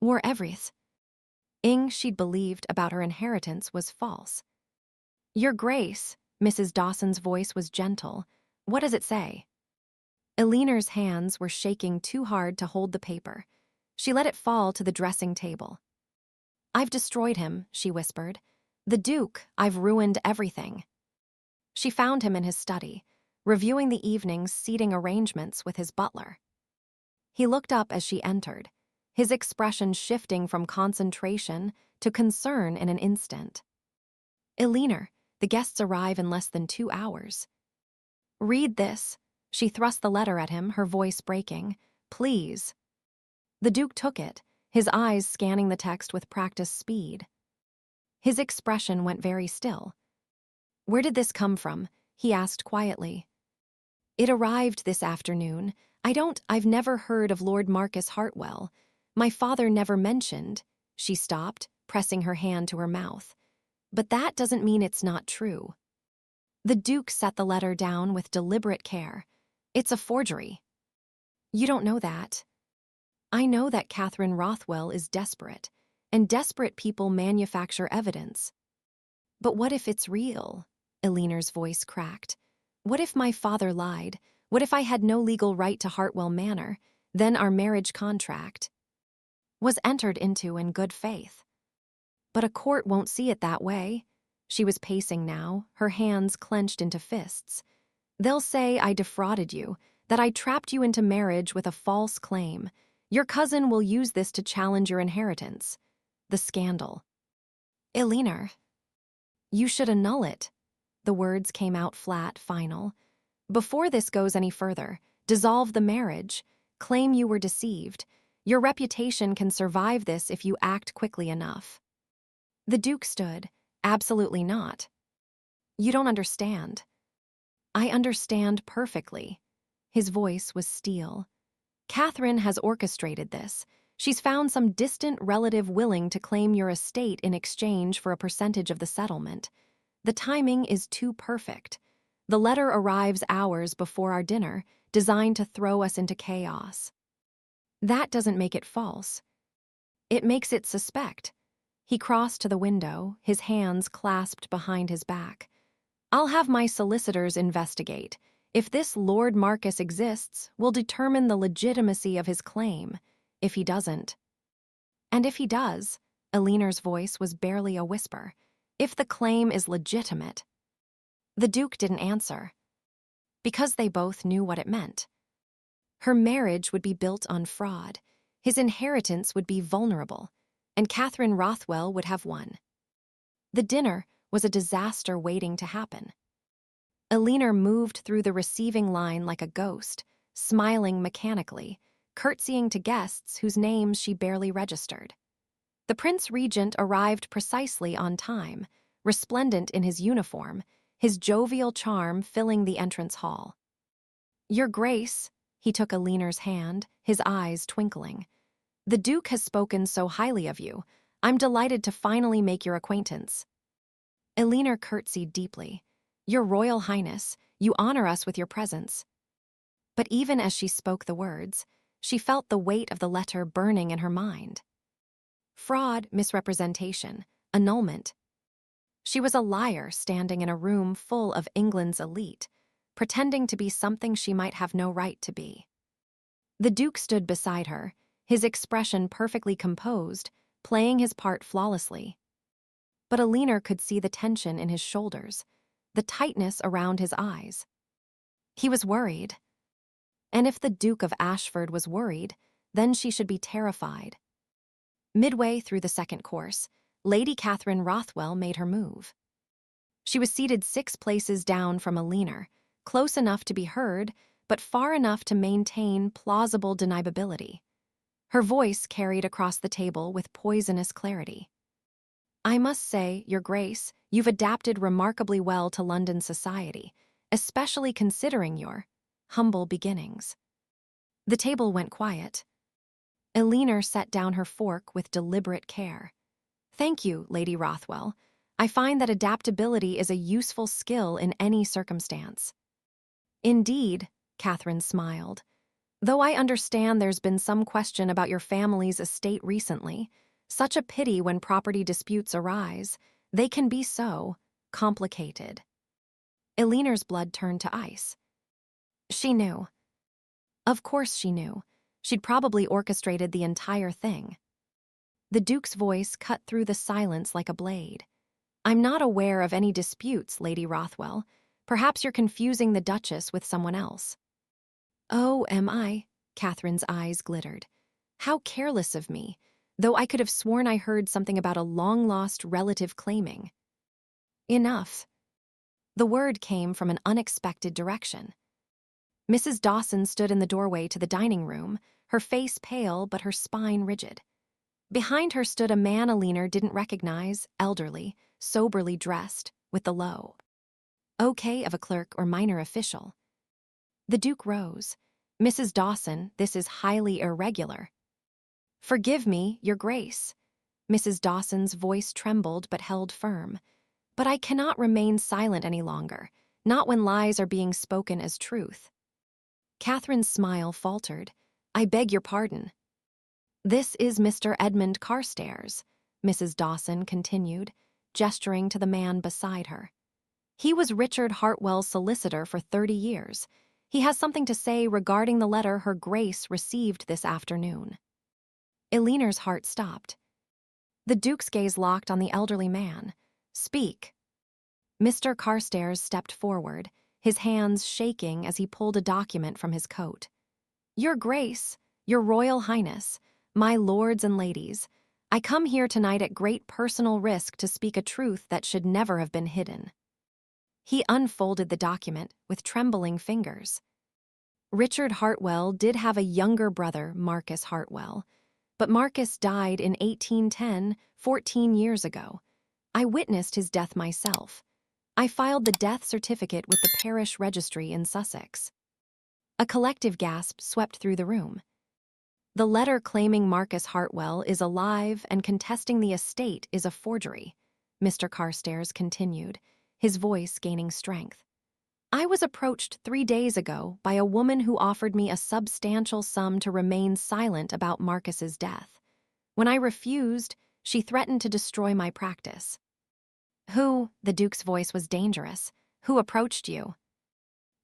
or everything she'd believed about her inheritance was false. "Your Grace," Mrs. Dawson's voice was gentle. "What does it say?" Elinor's hands were shaking too hard to hold the paper. She let it fall to the dressing table. "I've destroyed him," she whispered. "The Duke, I've ruined everything." She found him in his study, reviewing the evening's seating arrangements with his butler. He looked up as she entered, his expression shifting from concentration to concern in an instant. "Elinor, the guests arrive in less than 2 hours." "Read this." She thrust the letter at him, her voice breaking. "Please." The Duke took it, his eyes scanning the text with practiced speed. His expression went very still. "Where did this come from?" he asked quietly. "It arrived this afternoon. I've never heard of Lord Marcus Hartwell. My father never mentioned." She stopped, pressing her hand to her mouth. "But that doesn't mean it's not true." The Duke set the letter down with deliberate care. "It's a forgery." "You don't know that." "I know that Catherine Rothwell is desperate, and desperate people manufacture evidence." "But what if it's real?" Elinor's voice cracked. "What if my father lied? What if I had no legal right to Hartwell Manor? Then our marriage contract was entered into in good faith." "But a court won't see it that way." She was pacing now, her hands clenched into fists. "They'll say I defrauded you, that I trapped you into marriage with a false claim. Your cousin will use this to challenge your inheritance. The scandal. Elinor, you should annul it. The words came out flat, final. Before this goes any further, dissolve the marriage. Claim you were deceived. Your reputation can survive this if you act quickly enough. The Duke stood. Absolutely not. You don't understand. I understand perfectly. His voice was steel. Catherine has orchestrated this. She's found some distant relative willing to claim your estate in exchange for a percentage of the settlement. The timing is too perfect. The letter arrives hours before our dinner, designed to throw us into chaos. That doesn't make it false. It makes it suspect. He crossed to the window, his hands clasped behind his back. I'll have my solicitors investigate. If this Lord Marcus exists, we'll determine the legitimacy of his claim. If he doesn't. And if he does, Elinor's voice was barely a whisper. If the claim is legitimate. The Duke didn't answer. Because they both knew what it meant. Her marriage would be built on fraud. His inheritance would be vulnerable. And Catherine Rothwell would have won. The dinner was a disaster waiting to happen. Elinor moved through the receiving line like a ghost, smiling mechanically, curtsying to guests whose names she barely registered. The Prince Regent arrived precisely on time, resplendent in his uniform, his jovial charm filling the entrance hall. Your Grace, he took Elinor's hand, his eyes twinkling. The Duke has spoken so highly of you. I'm delighted to finally make your acquaintance. Elinor curtsied deeply. Your Royal Highness, you honor us with your presence. But even as she spoke the words, she felt the weight of the letter burning in her mind. Fraud, misrepresentation, annulment. She was a liar standing in a room full of England's elite, pretending to be something she might have no right to be. The Duke stood beside her, his expression perfectly composed, playing his part flawlessly. But Elinor could see the tension in his shoulders, the tightness around his eyes. He was worried. And if the Duke of Ashford was worried, then she should be terrified. Midway through the second course, Lady Catherine Rothwell made her move. She was seated 6 places down from Elinor, close enough to be heard, but far enough to maintain plausible deniability. Her voice carried across the table with poisonous clarity. I must say, Your Grace, you've adapted remarkably well to London society, especially considering your humble beginnings. The table went quiet. Elinor set down her fork with deliberate care. Thank you, Lady Rothwell. I find that adaptability is a useful skill in any circumstance. Indeed, Catherine smiled. Though I understand there's been some question about your family's estate recently, such a pity when property disputes arise. They can be so complicated. Elinor's blood turned to ice. She knew. Of course she knew. She'd probably orchestrated the entire thing. The Duke's voice cut through the silence like a blade. I'm not aware of any disputes, Lady Rothwell. Perhaps you're confusing the Duchess with someone else. Oh, am I? Catherine's eyes glittered. How careless of me, though I could have sworn I heard something about a long-lost relative claiming. Enough. The word came from an unexpected direction. Mrs. Dawson stood in the doorway to the dining room, her face pale but her spine rigid. Behind her stood a man Elinor didn't recognize, elderly, soberly dressed, with the low okay of a clerk or minor official. The Duke rose. Mrs. Dawson, this is highly irregular. Forgive me, Your Grace. Mrs. Dawson's voice trembled but held firm. But I cannot remain silent any longer, not when lies are being spoken as truth. Catherine's smile faltered. I beg your pardon. This is Mr. Edmund Carstairs, Mrs. Dawson continued, gesturing to the man beside her. He was Richard Hartwell's solicitor for 30 years. He has something to say regarding the letter Her Grace received this afternoon. Elinor's heart stopped. The Duke's gaze locked on the elderly man. Speak. Mr. Carstairs stepped forward, his hands shaking as he pulled a document from his coat. Your Grace, Your Royal Highness, my lords and ladies, I come here tonight at great personal risk to speak a truth that should never have been hidden. He unfolded the document with trembling fingers. Richard Hartwell did have a younger brother, Marcus Hartwell, but Marcus died in 1810, 14 years ago. I witnessed his death myself. I filed the death certificate with the parish registry in Sussex. A collective gasp swept through the room. The letter claiming Marcus Hartwell is alive and contesting the estate is a forgery, Mr. Carstairs continued, his voice gaining strength. I was approached 3 days ago by a woman who offered me a substantial sum to remain silent about Marcus's death. When I refused, she threatened to destroy my practice. Who, the Duke's voice was dangerous, who approached you?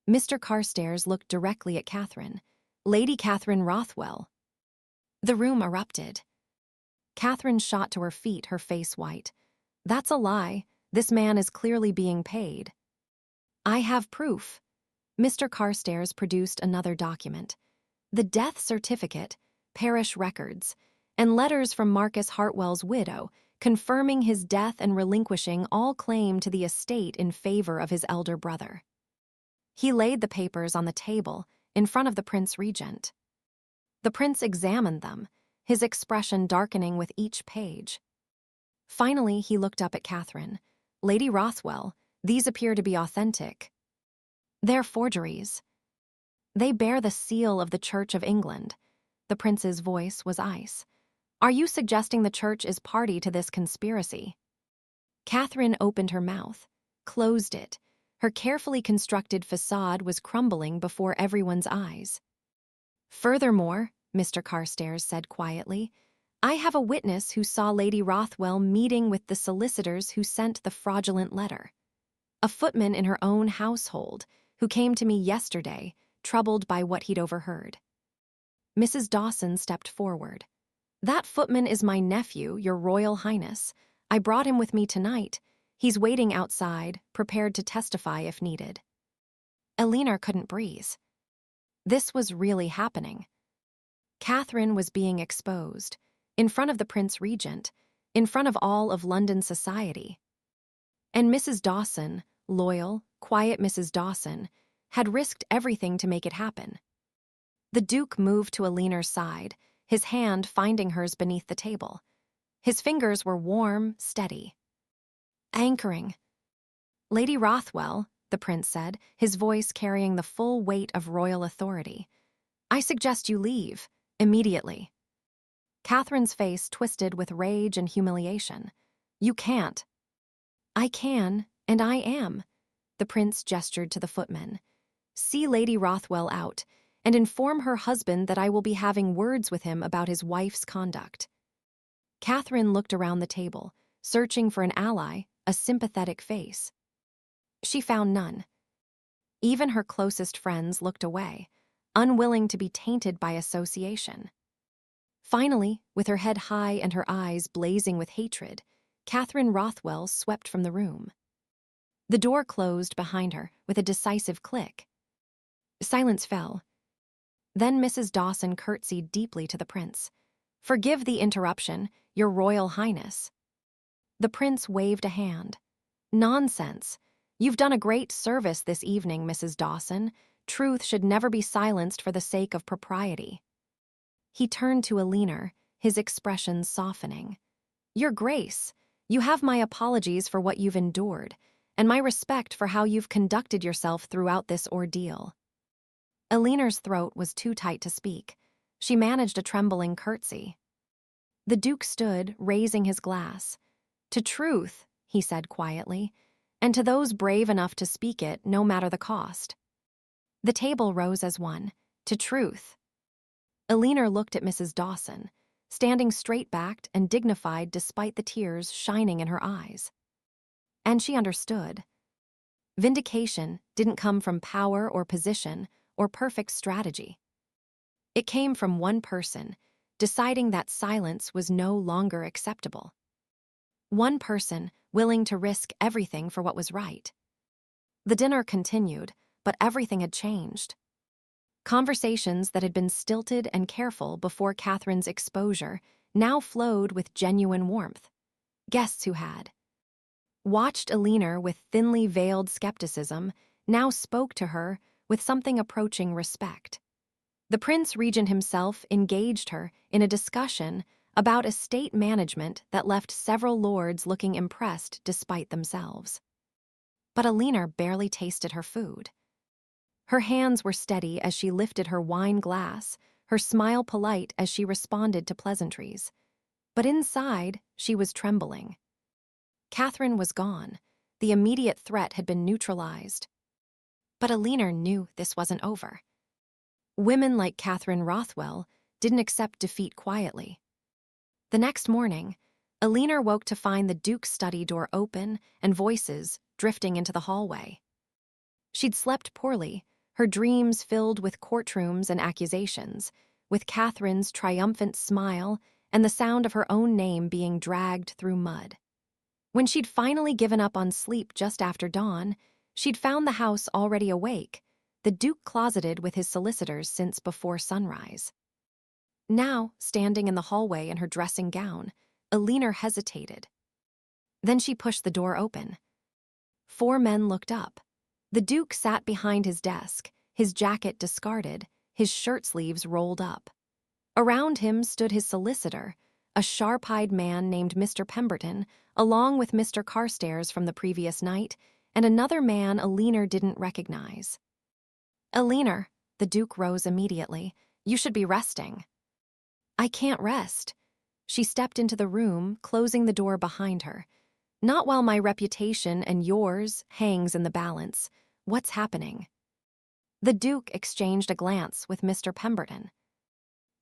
Mr. Carstairs looked directly at Catherine. Lady Catherine Rothwell. The room erupted. Catherine shot to her feet, her face white. That's a lie. This man is clearly being paid. I have proof. Mr. Carstairs produced another document. The death certificate, parish records, and letters from Marcus Hartwell's widow confirming his death and relinquishing all claim to the estate in favor of his elder brother. He laid the papers on the table in front of the Prince Regent. The prince examined them, his expression darkening with each page. Finally, he looked up at Catherine. Lady Rothwell, these appear to be authentic. They're forgeries. They bear the seal of the Church of England. The prince's voice was ice. Are you suggesting the Church is party to this conspiracy? Catherine opened her mouth, closed it. Her carefully constructed facade was crumbling before everyone's eyes. Furthermore, Mr. Carstairs said quietly, I have a witness who saw Lady Rothwell meeting with the solicitors who sent the fraudulent letter. A footman in her own household who came to me yesterday, troubled by what he'd overheard. Mrs. Dawson stepped forward. That footman is my nephew, Your Royal Highness. I brought him with me tonight. He's waiting outside, prepared to testify if needed. Elinor couldn't breathe. This was really happening. Catherine was being exposed, in front of the Prince Regent, in front of all of London society. And Mrs. Dawson, loyal, quiet Mrs. Dawson, had risked everything to make it happen. The Duke moved to Elinor's side, his hand finding hers beneath the table. His fingers were warm, steady. Anchoring. Lady Rothwell, the prince said, his voice carrying the full weight of royal authority. I suggest you leave, immediately. Catherine's face twisted with rage and humiliation. You can't. I can, and I am. The prince gestured to the footman. See Lady Rothwell out, and inform her husband that I will be having words with him about his wife's conduct. Catherine looked around the table, searching for an ally, a sympathetic face. She found none. Even her closest friends looked away, unwilling to be tainted by association. Finally, with her head high and her eyes blazing with hatred, Catherine Rothwell swept from the room. The door closed behind her with a decisive click. Silence fell. Then Mrs. Dawson curtsied deeply to the prince. Forgive the interruption, Your Royal Highness. The prince waved a hand. Nonsense. You've done a great service this evening, Mrs. Dawson. Truth should never be silenced for the sake of propriety. He turned to Elinor, his expression softening. Your Grace, you have my apologies for what you've endured, and my respect for how you've conducted yourself throughout this ordeal. Elinor's throat was too tight to speak. She managed a trembling curtsy. The Duke stood, raising his glass. To truth, he said quietly, and to those brave enough to speak it, no matter the cost. The table rose as one. To truth. Elinor looked at Mrs. Dawson, standing straight-backed and dignified despite the tears shining in her eyes. And she understood. Vindication didn't come from power or position or perfect strategy. It came from one person, deciding that silence was no longer acceptable. One person willing to risk everything for what was right. The dinner continued, but everything had changed. Conversations that had been stilted and careful before Catherine's exposure now flowed with genuine warmth. Guests who had watched Eleanor with thinly veiled skepticism now spoke to her with something approaching respect. The Prince Regent himself engaged her in a discussion about estate management that left several lords looking impressed despite themselves. But Eleanor barely tasted her food. Her hands were steady as she lifted her wine glass, her smile polite as she responded to pleasantries. But inside, she was trembling. Catherine was gone. The immediate threat had been neutralized. But Eleanor knew this wasn't over. Women like Catherine Rothwell didn't accept defeat quietly. The next morning, Eleanor woke to find the Duke's study door open and voices drifting into the hallway. She'd slept poorly, her dreams filled with courtrooms and accusations, with Catherine's triumphant smile and the sound of her own name being dragged through mud. When she'd finally given up on sleep just after dawn, she'd found the house already awake, the Duke closeted with his solicitors since before sunrise. Now, standing in the hallway in her dressing gown, Eleanor hesitated. Then she pushed the door open. 4 men looked up. The Duke sat behind his desk, his jacket discarded, his shirt sleeves rolled up. Around him stood his solicitor, a sharp-eyed man named Mr. Pemberton, along with Mr. Carstairs from the previous night, and another man Eleanor didn't recognize. "Eleanor," the Duke rose immediately, "you should be resting." "I can't rest." She stepped into the room, closing the door behind her. "Not while my reputation and yours hangs in the balance. What's happening?" The Duke exchanged a glance with Mr. Pemberton.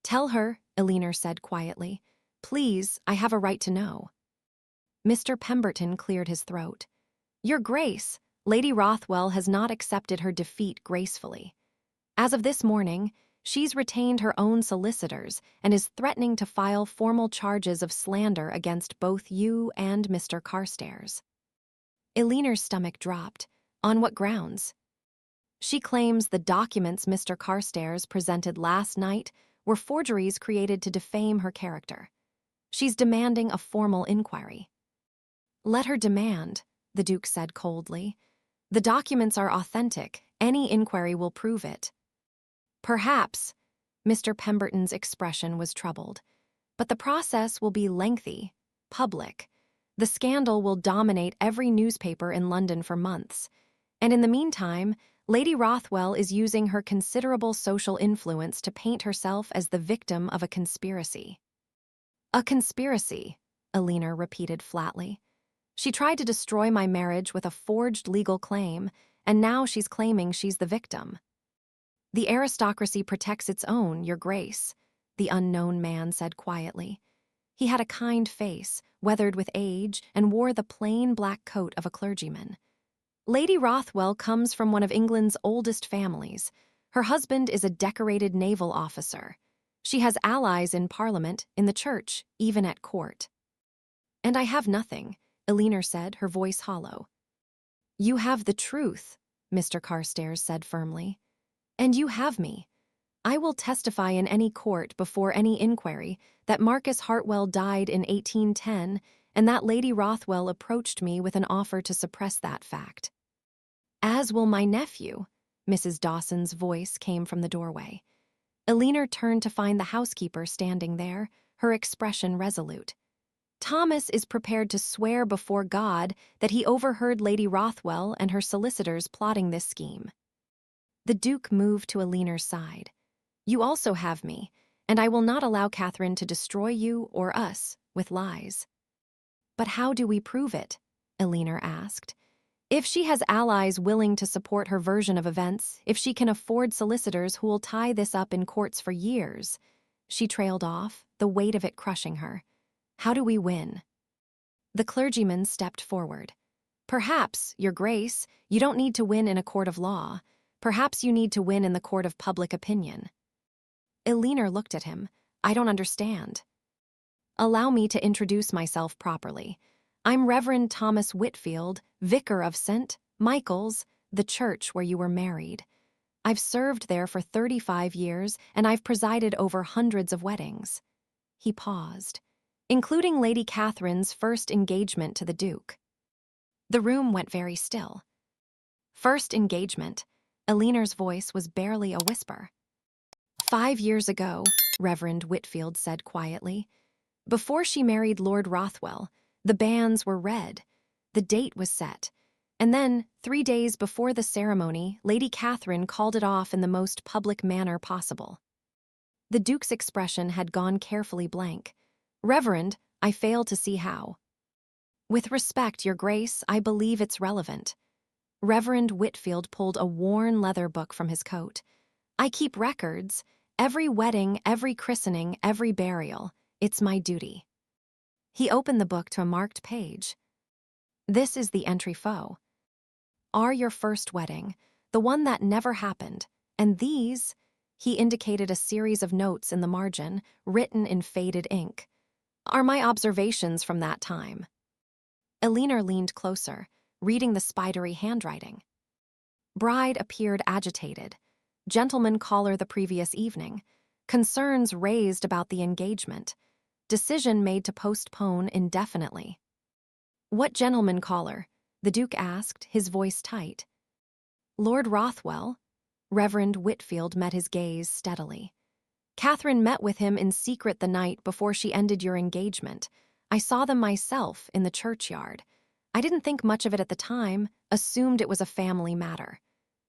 "Tell her," Eleanor said quietly. "Please, I have a right to know." Mr. Pemberton cleared his throat. "Your Grace, Lady Rothwell has not accepted her defeat gracefully. As of this morning, she's retained her own solicitors and is threatening to file formal charges of slander against both you and Mr. Carstairs." Eleanor's stomach dropped. On what grounds? She claims the documents Mr. Carstairs presented last night were forgeries created to defame her character. She's demanding a formal inquiry. "Let her demand," the Duke said coldly. "The documents are authentic. Any inquiry will prove it." "Perhaps," Mr. Pemberton's expression was troubled, "but the process will be lengthy, public. The scandal will dominate every newspaper in London for months. And in the meantime, Lady Rothwell is using her considerable social influence to paint herself as the victim of a conspiracy." "A conspiracy," Eleanor repeated flatly. "She tried to destroy my marriage with a forged legal claim, and now she's claiming she's the victim." "The aristocracy protects its own, Your Grace," the unknown man said quietly. He had a kind face, weathered with age, and wore the plain black coat of a clergyman. "Lady Rothwell comes from one of England's oldest families. Her husband is a decorated naval officer. She has allies in Parliament, in the church, even at court." "And I have nothing," Eleanor said, her voice hollow. "You have the truth," Mr. Carstairs said firmly. "And you have me. I will testify in any court before any inquiry that Marcus Hartwell died in 1810 and that Lady Rothwell approached me with an offer to suppress that fact." "As will my nephew," Mrs. Dawson's voice came from the doorway. Eleanor turned to find the housekeeper standing there, her expression resolute. "Thomas is prepared to swear before God that he overheard Lady Rothwell and her solicitors plotting this scheme." The Duke moved to Eleanor's side. "You also have me, and I will not allow Catherine to destroy you or us with lies." "But how do we prove it?" Eleanor asked. "If she has allies willing to support her version of events, if she can afford solicitors who will tie this up in courts for years," she trailed off, the weight of it crushing her. "How do we win?" The clergyman stepped forward. "Perhaps, Your Grace, you don't need to win in a court of law. Perhaps you need to win in the court of public opinion." Eleanor looked at him. "I don't understand." "Allow me to introduce myself properly. I'm Reverend Thomas Whitfield, vicar of St. Michael's, the church where you were married. I've served there for 35 years, and I've presided over hundreds of weddings." He paused, including Lady Catherine's first engagement to the Duke. The room went very still. First engagement. Eleanor's voice was barely a whisper. 5 years ago, Reverend Whitfield said quietly. Before she married Lord Rothwell, the banns were read. The date was set. And then, 3 days before the ceremony, Lady Catherine called it off in the most public manner possible. The Duke's expression had gone carefully blank. "Reverend, I fail to see how." "With respect, Your Grace, I believe it's relevant." Reverend Whitfield pulled a worn leather book from his coat. "I keep records. Every wedding, every christening, every burial. It's my duty." He opened the book to a marked page. "This is the entry faux. Are your first wedding, the one that never happened, and these," he indicated a series of notes in the margin, written in faded ink, "are my observations from that time." Eleanor leaned closer, reading the spidery handwriting. Bride appeared agitated. Gentleman caller the previous evening. Concerns raised about the engagement. Decision made to postpone indefinitely. "What gentleman caller?" the Duke asked, his voice tight. "Lord Rothwell." Reverend Whitfield met his gaze steadily. "Catherine met with him in secret the night before she ended your engagement. I saw them myself in the churchyard. I didn't think much of it at the time, assumed it was a family matter.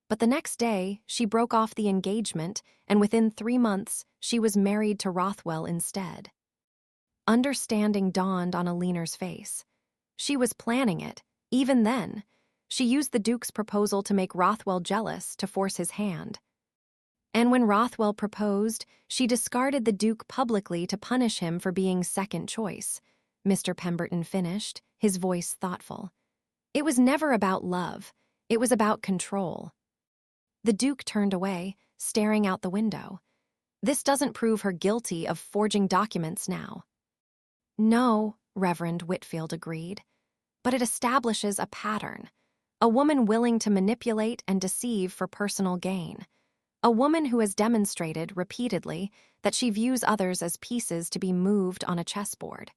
But the next day, she broke off the engagement, and within 3 months, she was married to Rothwell instead." Understanding dawned on Eleanor's face. She was planning it, even then. She used the Duke's proposal to make Rothwell jealous, to force his hand. And when Rothwell proposed, she discarded the Duke publicly to punish him for being second choice. Mr. Pemberton finished, his voice thoughtful. "It was never about love. It was about control." The Duke turned away, staring out the window. "This doesn't prove her guilty of forging documents now." "No," Reverend Whitfield agreed. "But it establishes a pattern. A woman willing to manipulate and deceive for personal gain. A woman who has demonstrated, repeatedly, that she views others as pieces to be moved on a chessboard."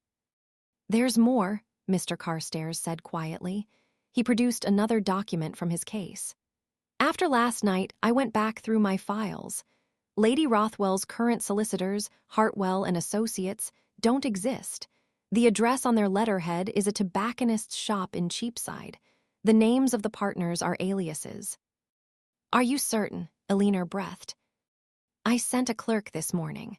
"There's more," Mr. Carstairs said quietly. He produced another document from his case. "After last night, I went back through my files. Lady Rothwell's current solicitors, Hartwell and Associates, don't exist. The address on their letterhead is a tobacconist's shop in Cheapside. The names of the partners are aliases." "Are you certain?" Eleanor breathed. "I sent a clerk this morning.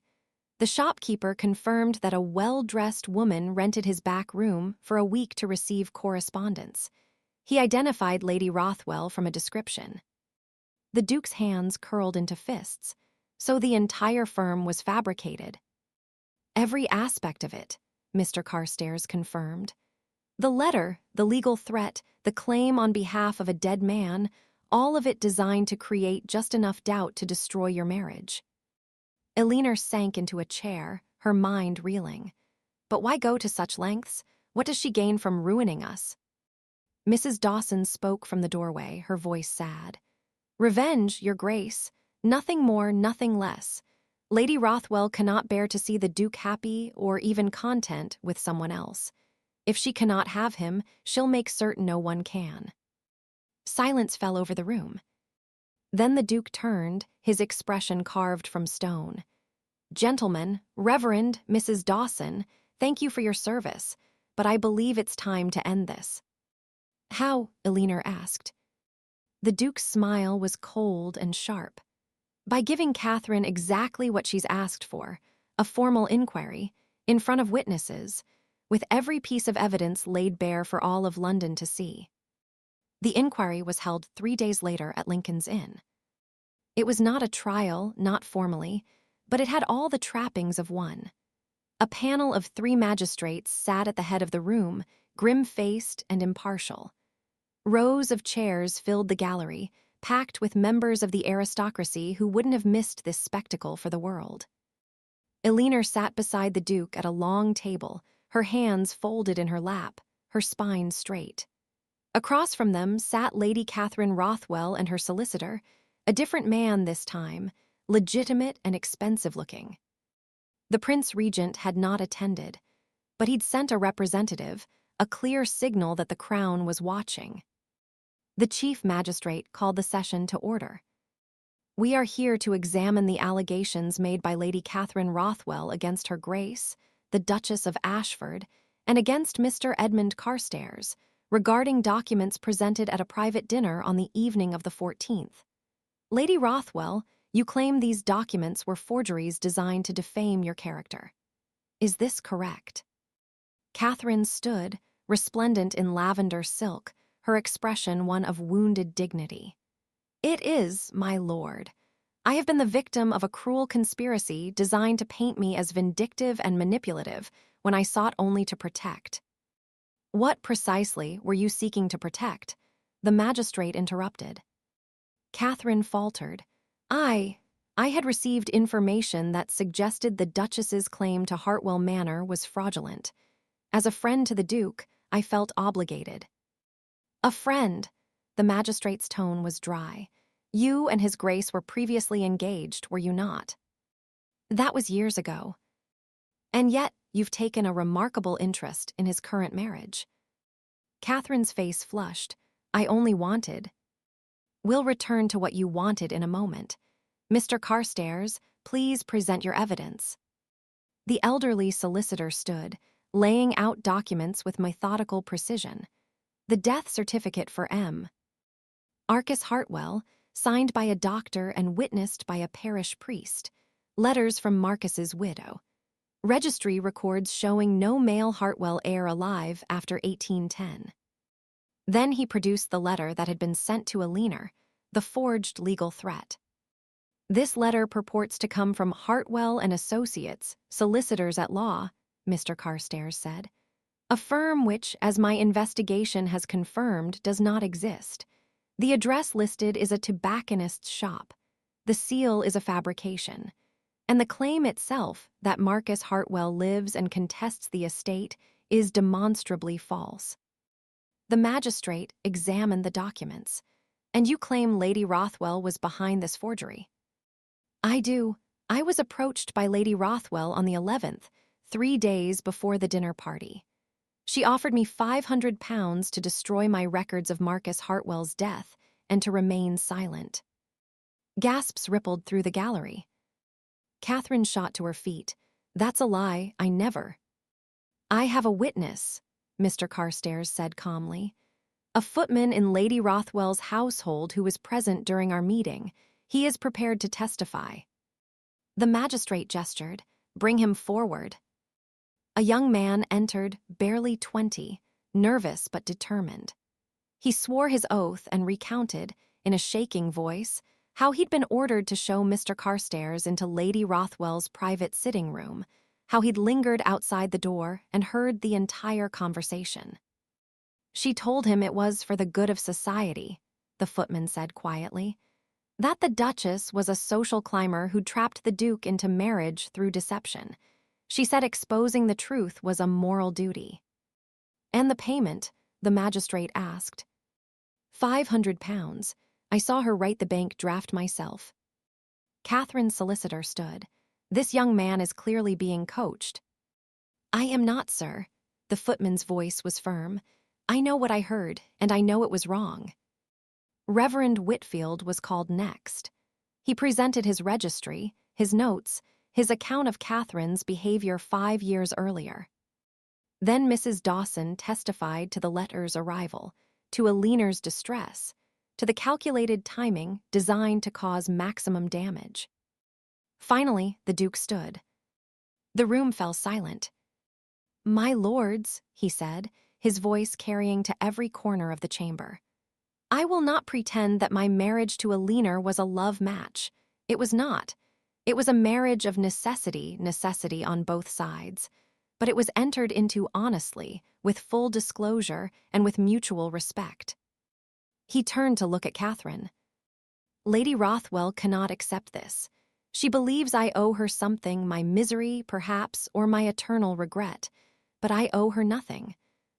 The shopkeeper confirmed that a well-dressed woman rented his back room for a week to receive correspondence. He identified Lady Rothwell from a description." The Duke's hands curled into fists. So the entire firm was fabricated. "Every aspect of it," Mr. Carstairs confirmed. "The letter, the legal threat, the claim on behalf of a dead man, all of it designed to create just enough doubt to destroy your marriage." Eleanor sank into a chair, her mind reeling. But why go to such lengths? What does she gain from ruining us? Mrs. Dawson spoke from the doorway, her voice sad. "Revenge, Your Grace. Nothing more, nothing less. Lady Rothwell cannot bear to see the Duke happy or even content with someone else. If she cannot have him, she'll make certain no one can." Silence fell over the room. Then the Duke turned, his expression carved from stone. "Gentlemen, Reverend Mrs. Dawson, thank you for your service, but I believe it's time to end this." "How?" Eleanor asked. The Duke's smile was cold and sharp. "By giving Catherine exactly what she's asked for, a formal inquiry, in front of witnesses, with every piece of evidence laid bare for all of London to see." The inquiry was held 3 days later at Lincoln's Inn. It was not a trial, not formally, but it had all the trappings of one. A panel of 3 magistrates sat at the head of the room, grim-faced and impartial. Rows of chairs filled the gallery, packed with members of the aristocracy who wouldn't have missed this spectacle for the world. Eleanor sat beside the Duke at a long table, her hands folded in her lap, her spine straight. Across from them sat Lady Catherine Rothwell and her solicitor, A different man this time, legitimate and expensive-looking. The Prince Regent had not attended, but he'd sent a representative, a clear signal that the Crown was watching. The Chief Magistrate called the session to order. "We are here to examine the allegations made by Lady Catherine Rothwell against Her Grace, the Duchess of Ashford, and against Mr. Edmund Carstairs, regarding documents presented at a private dinner on the evening of the 14th. Lady Rothwell, you claim these documents were forgeries designed to defame your character. Is this correct?" Catherine stood, resplendent in lavender silk, her expression one of wounded dignity. "It is, my lord. I have been the victim of a cruel conspiracy designed to paint me as vindictive and manipulative when I sought only to protect." "What precisely were you seeking to protect?" the magistrate interrupted. Catherine faltered. I had received information that suggested the Duchess's claim to Hartwell Manor was fraudulent. As a friend to the Duke, I felt obligated." "A friend?" The magistrate's tone was dry. "You and His Grace were previously engaged, were you not?" "That was years ago." "And yet you've taken a remarkable interest in his current marriage." Catherine's face flushed. "I only wanted—" "We'll return to what you wanted in a moment. Mr. Carstairs, please present your evidence." The elderly solicitor stood, laying out documents with methodical precision. The death certificate for M. Arcus Hartwell, signed by a doctor and witnessed by a parish priest. Letters from Marcus's widow. Registry records showing no male Hartwell heir alive after 1810. Then he produced the letter that had been sent to Aliner, the forged legal threat. "This letter purports to come from Hartwell and Associates, solicitors at law," Mr. Carstairs said. "A firm which, as my investigation has confirmed, does not exist. The address listed is a tobacconist's shop. The seal is a fabrication. And the claim itself, that Marcus Hartwell lives and contests the estate, is demonstrably false." The magistrate examined the documents. "And you claim Lady Rothwell was behind this forgery?" "I do. I was approached by Lady Rothwell on the 11th, 3 days before the dinner party. She offered me £500 to destroy my records of Marcus Hartwell's death and to remain silent." Gasps rippled through the gallery. Catherine shot to her feet. "That's a lie. I never—" "I have a witness," Mr. Carstairs said calmly. "A footman in Lady Rothwell's household who was present during our meeting. He is prepared to testify." The magistrate gestured. "Bring him forward." A young man entered, barely 20, nervous but determined. He swore his oath and recounted, in a shaking voice, how he'd been ordered to show Mr. Carstairs into Lady Rothwell's private sitting room, how he'd lingered outside the door and heard the entire conversation. "She told him it was for the good of society," the footman said quietly. "That the Duchess was a social climber who trapped the Duke into marriage through deception. She said exposing the truth was a moral duty." "And the payment?" the magistrate asked. £500. I saw her write the bank draft myself." Catherine's solicitor stood. "This young man is clearly being coached." "I am not, sir." The footman's voice was firm. "I know what I heard, and I know it was wrong." Reverend Whitfield was called next. He presented his registry, his notes, his account of Catherine's behavior 5 years earlier. Then Mrs. Dawson testified to the letter's arrival, to Aliner's distress, to the calculated timing designed to cause maximum damage. Finally, the Duke stood. The room fell silent. "My lords," he said, his voice carrying to every corner of the chamber, "I will not pretend that my marriage to Aliner was a love match. It was not. It was a marriage of necessity on both sides. But it was entered into honestly, with full disclosure, and with mutual respect." He turned to look at Catherine. "Lady Rothwell cannot accept this. She believes I owe her something, my misery, perhaps, or my eternal regret. But I owe her nothing.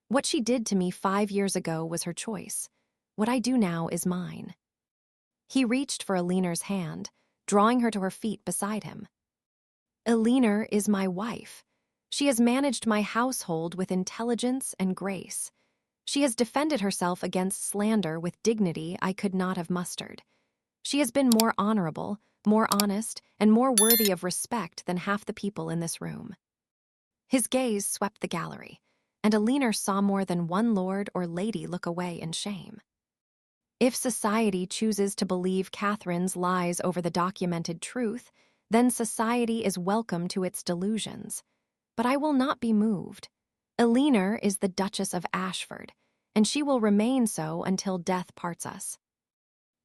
What she did to me 5 years ago was her choice. What I do now is mine." He reached for Eleanor's hand, drawing her to her feet beside him. Eleanor is my wife. She has managed my household with intelligence and grace. She has defended herself against slander with dignity I could not have mustered. She has been more honorable, more honest, and more worthy of respect than half the people in this room. His gaze swept the gallery, and Eleanor saw more than one lord or lady look away in shame. If society chooses to believe Catherine's lies over the documented truth, then society is welcome to its delusions. But I will not be moved. Eleanor is the Duchess of Ashford, and she will remain so until death parts us.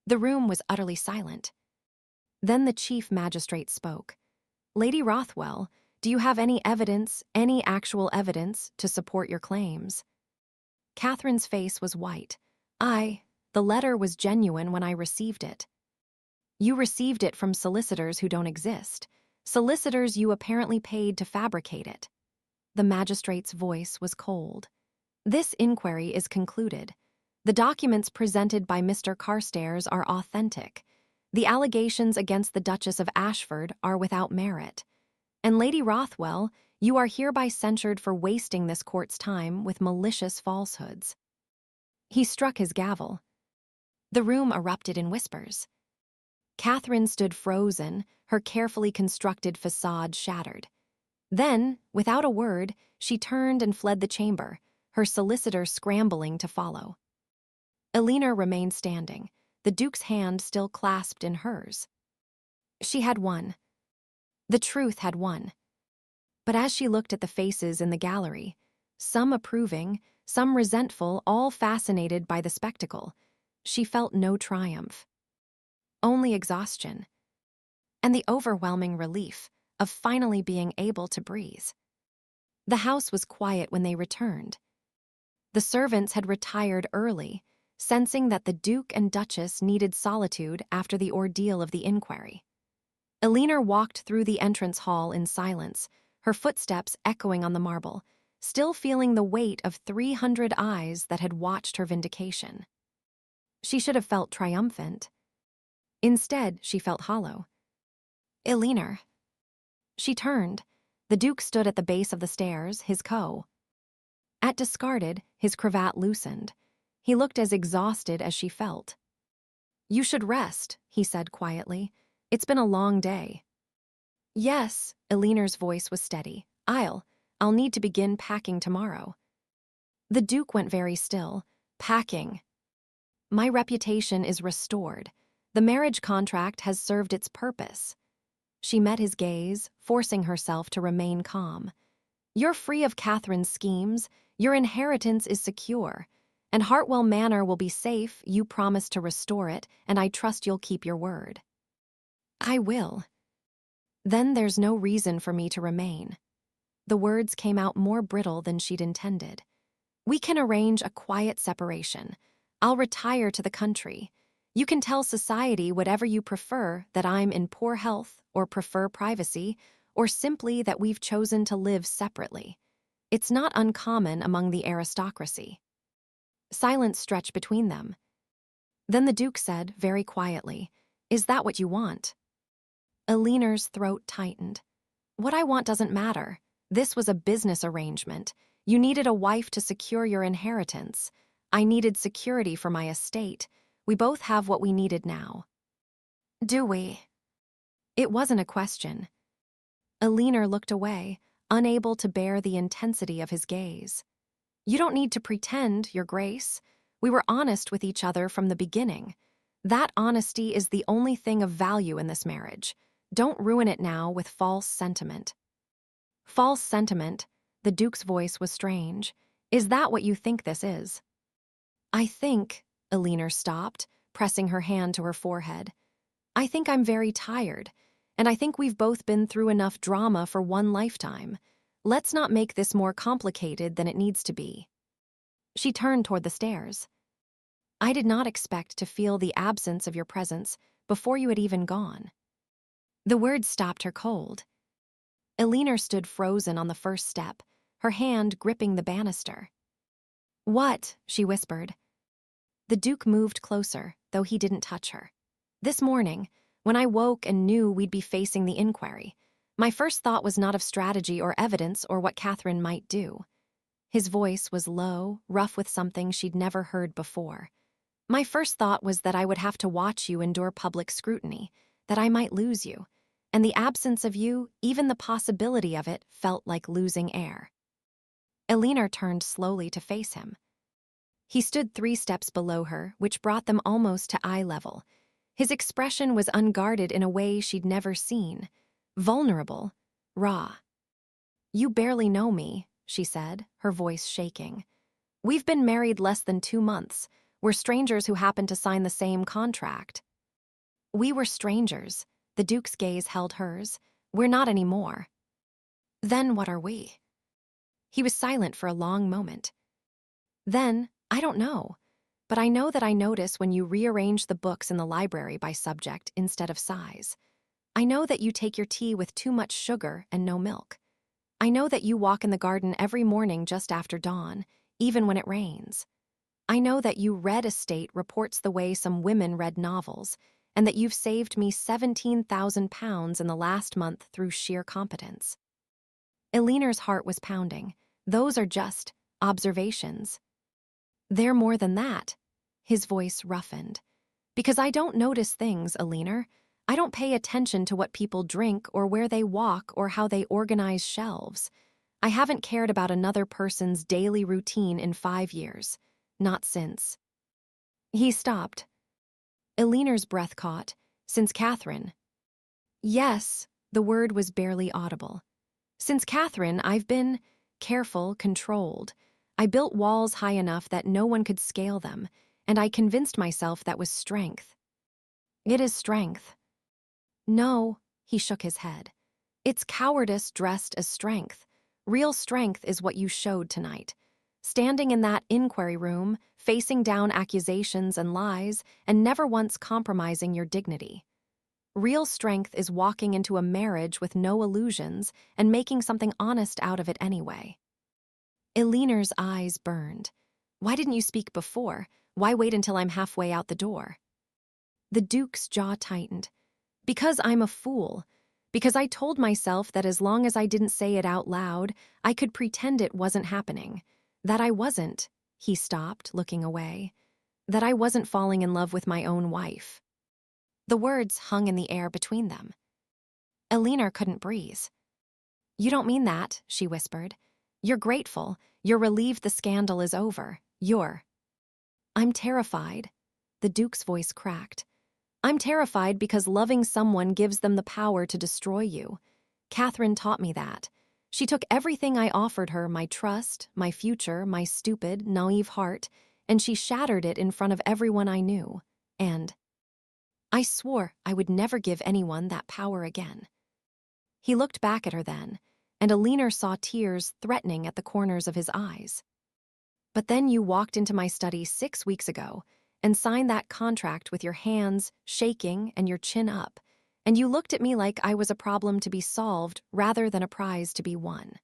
The room was utterly silent. Then the chief magistrate spoke. Lady Rothwell, do you have any evidence, any actual evidence, to support your claims? Catherine's face was white. The letter was genuine when I received it. You received it from solicitors who don't exist. Solicitors you apparently paid to fabricate it. The magistrate's voice was cold. This inquiry is concluded. The documents presented by Mr. Carstairs are authentic. The allegations against the Duchess of Ashford are without merit. And Lady Rothwell, you are hereby censured for wasting this court's time with malicious falsehoods. He struck his gavel. The room erupted in whispers. Catherine stood frozen, her carefully constructed facade shattered. Then, without a word, she turned and fled the chamber, her solicitor scrambling to follow. Eleanor remained standing, the Duke's hand still clasped in hers. She had won. The truth had won. But as she looked at the faces in the gallery, some approving, some resentful, all fascinated by the spectacle, she felt no triumph. Only exhaustion. And the overwhelming relief of finally being able to breathe. The house was quiet when they returned. The servants had retired early, sensing that the Duke and Duchess needed solitude after the ordeal of the inquiry. Eleanor walked through the entrance hall in silence, her footsteps echoing on the marble, still feeling the weight of 300 eyes that had watched her vindication. She should have felt triumphant. Instead, she felt hollow. Eleanor. She turned. The Duke stood at the base of the stairs, his co. At discarded, his cravat loosened. He looked as exhausted as she felt. You should rest, he said quietly. It's been a long day. Yes, Eleanor's voice was steady. I'll need to begin packing tomorrow. The Duke went very still. Packing. My reputation is restored. The marriage contract has served its purpose. She met his gaze, forcing herself to remain calm. You're free of Catherine's schemes, your inheritance is secure, and Hartwell Manor will be safe. You promised to restore it, and I trust you'll keep your word. I will. Then there's no reason for me to remain. The words came out more brittle than she'd intended. We can arrange a quiet separation. I'll retire to the country. You can tell society whatever you prefer, that I'm in poor health, or prefer privacy, or simply that we've chosen to live separately. It's not uncommon among the aristocracy. Silence stretched between them. Then the Duke said, very quietly, Is that what you want? Eleanor's throat tightened. What I want doesn't matter. This was a business arrangement. You needed a wife to secure your inheritance. I needed security for my estate. We both have what we needed now. Do we? It wasn't a question. Eleanor looked away, unable to bear the intensity of his gaze. You don't need to pretend, Your Grace. We were honest with each other from the beginning. That honesty is the only thing of value in this marriage. Don't ruin it now with false sentiment. False sentiment, the Duke's voice was strange. Is that what you think this is? I think, Eleanor stopped, pressing her hand to her forehead. I think I'm very tired, and I think we've both been through enough drama for one lifetime. Let's not make this more complicated than it needs to be. She turned toward the stairs. I did not expect to feel the absence of your presence before you had even gone. The words stopped her cold. Eleanor stood frozen on the first step, her hand gripping the banister. What? She whispered. The Duke moved closer, though he didn't touch her. This morning, when I woke and knew we'd be facing the inquiry, my first thought was not of strategy or evidence or what Catherine might do. His voice was low, rough with something she'd never heard before. My first thought was that I would have to watch you endure public scrutiny, that I might lose you, and the absence of you, even the possibility of it, felt like losing air. Elinor turned slowly to face him. He stood 3 steps below her, which brought them almost to eye level. His expression was unguarded in a way she'd never seen. Vulnerable, raw. "You barely know me," she said, her voice shaking. "We've been married less than 2 months. We're strangers who happened to sign the same contract." "We were strangers." The Duke's gaze held hers. "We're not anymore." "Then what are we?" He was silent for a long moment. "Then, I don't know. But I know that I notice when you rearrange the books in the library by subject instead of size. I know that you take your tea with too much sugar and no milk. I know that you walk in the garden every morning just after dawn, even when it rains. I know that you read estate reports the way some women read novels, and that you've saved me £17,000 in the last month through sheer competence." Elinor's heart was pounding. "Those are just observations." "They're more than that." His voice roughened. "Because I don't notice things, Elinor. I don't pay attention to what people drink or where they walk or how they organize shelves. I haven't cared about another person's daily routine in 5 years. Not since." He stopped. Elinor's breath caught. "Since Catherine." "Yes," the word was barely audible. "Since Catherine, I've been careful, controlled. I built walls high enough that no one could scale them, and I convinced myself that was strength." "It is strength." "No," he shook his head. "It's cowardice dressed as strength. Real strength is what you showed tonight. Standing in that inquiry room, facing down accusations and lies, and never once compromising your dignity. Real strength is walking into a marriage with no illusions and making something honest out of it anyway." Elinor's eyes burned. "Why didn't you speak before? Why wait until I'm halfway out the door?" The Duke's jaw tightened. "Because I'm a fool. Because I told myself that as long as I didn't say it out loud, I could pretend it wasn't happening. That I wasn't," he stopped, looking away, "that I wasn't falling in love with my own wife." The words hung in the air between them. Elinor couldn't breathe. "You don't mean that," she whispered. "You're grateful. You're relieved the scandal is over. I'm terrified." The Duke's voice cracked. "I'm terrified because loving someone gives them the power to destroy you. Catherine taught me that. She took everything I offered her, my trust, my future, my stupid, naive heart, and she shattered it in front of everyone I knew. And I swore I would never give anyone that power again." He looked back at her then, and Elinor saw tears threatening at the corners of his eyes. "But then you walked into my study 6 weeks ago and signed that contract with your hands shaking and your chin up, and you looked at me like I was a problem to be solved rather than a prize to be won.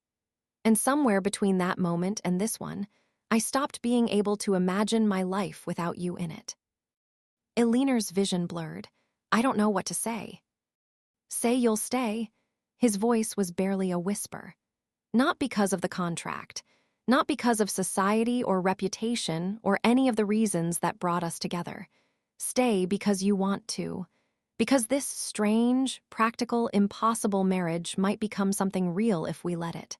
And somewhere between that moment and this one, I stopped being able to imagine my life without you in it." Elinor's vision blurred. "I don't know what to say." "Say you'll stay." His voice was barely a whisper. "Not because of the contract. Not because of society or reputation or any of the reasons that brought us together. Stay because you want to. Because this strange, practical, impossible marriage might become something real if we let it."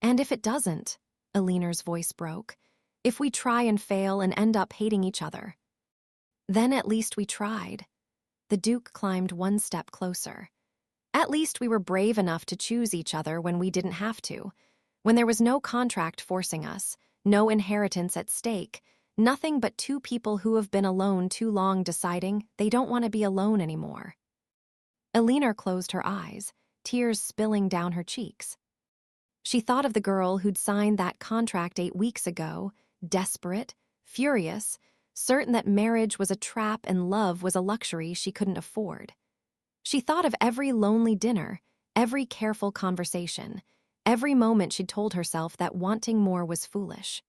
"And if it doesn't," Elinor's voice broke, "if we try and fail and end up hating each other?" "Then at least we tried." The Duke climbed 1 step closer. "At least we were brave enough to choose each other when we didn't have to. When there was no contract forcing us, no inheritance at stake, nothing but 2 people who have been alone too long deciding they don't want to be alone anymore." Elinor closed her eyes, tears spilling down her cheeks. She thought of the girl who'd signed that contract 8 weeks ago, desperate, furious, certain that marriage was a trap and love was a luxury she couldn't afford. She thought of every lonely dinner, every careful conversation, every moment she'd told herself that wanting more was foolish.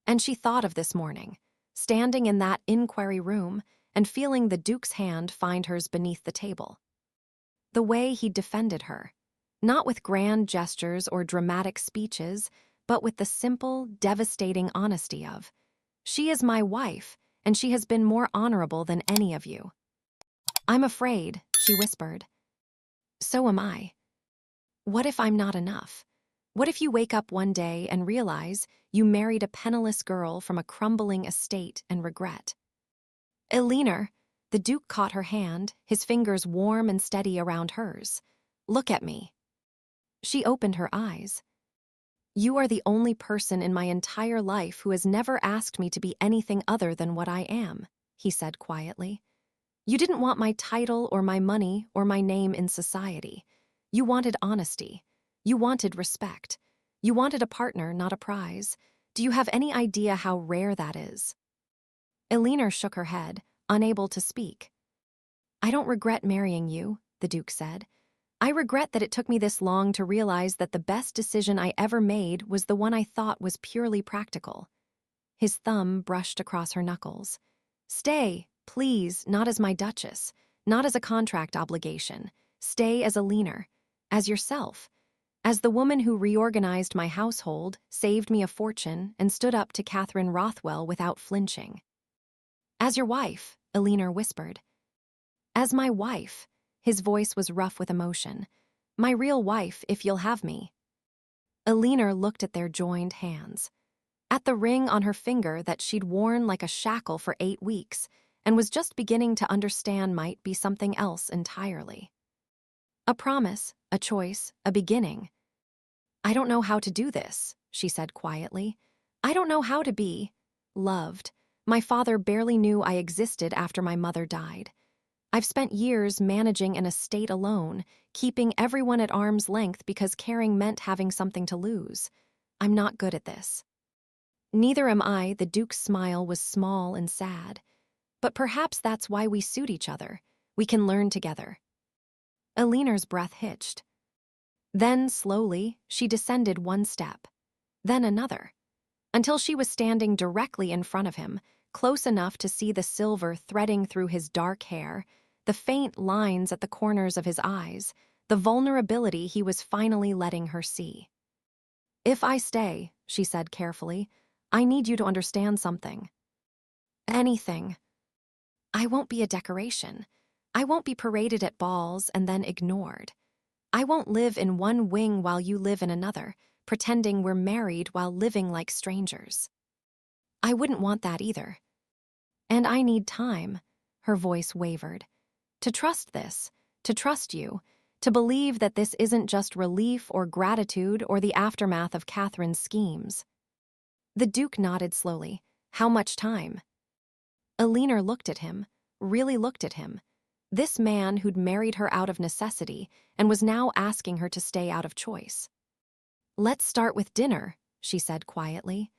And she thought of this morning, standing in that inquiry room, and feeling the Duke's hand find hers beneath the table. The way he defended her, not with grand gestures or dramatic speeches, but with the simple, devastating honesty of, "She is my wife, and she has been more honorable than any of you." "I'm afraid," she whispered. "So am I. What if I'm not enough? What if you wake up one day and realize you married a penniless girl from a crumbling estate and regret?" "Eleanor," the Duke caught her hand, his fingers warm and steady around hers. "Look at me." She opened her eyes. "You are the only person in my entire life who has never asked me to be anything other than what I am," he said quietly. "You didn't want my title or my money or my name in society. You wanted honesty. You wanted respect. You wanted a partner, not a prize. Do you have any idea how rare that is?" Eleanor shook her head, unable to speak. "I don't regret marrying you," the Duke said. "I regret that it took me this long to realize that the best decision I ever made was the one I thought was purely practical." His thumb brushed across her knuckles. "Stay, please, not as my duchess, not as a contract obligation. Stay as Eleanor, as yourself, as the woman who reorganized my household, saved me a fortune, and stood up to Catherine Rothwell without flinching." "As your wife," Eleanor whispered. "As my wife." His voice was rough with emotion. "My real wife, if you'll have me." Eleanor looked at their joined hands, at the ring on her finger that she'd worn like a shackle for 8 weeks, and was just beginning to understand might be something else entirely. A promise, a choice, a beginning. "I don't know how to do this," she said quietly. "I don't know how to be loved. My father barely knew I existed after my mother died. I've spent years managing an estate alone, keeping everyone at arm's length because caring meant having something to lose. I'm not good at this." "Neither am I." The Duke's smile was small and sad. "But perhaps that's why we suit each other. We can learn together." Eleanor's breath hitched. Then, slowly, she descended one step, then another, until she was standing directly in front of him, close enough to see the silver threading through his dark hair, the faint lines at the corners of his eyes, the vulnerability he was finally letting her see. "If I stay," she said carefully, "I need you to understand something." "Anything." "I won't be a decoration. I won't be paraded at balls and then ignored. I won't live in one wing while you live in another, pretending we're married while living like strangers. I wouldn't want that either. And I need time," her voice wavered, "to trust this, to trust you, to believe that this isn't just relief or gratitude or the aftermath of Catherine's schemes." The Duke nodded slowly. "How much time?" Eleanor looked at him, really looked at him. This man who'd married her out of necessity and was now asking her to stay out of choice. "Let's start with dinner," she said quietly.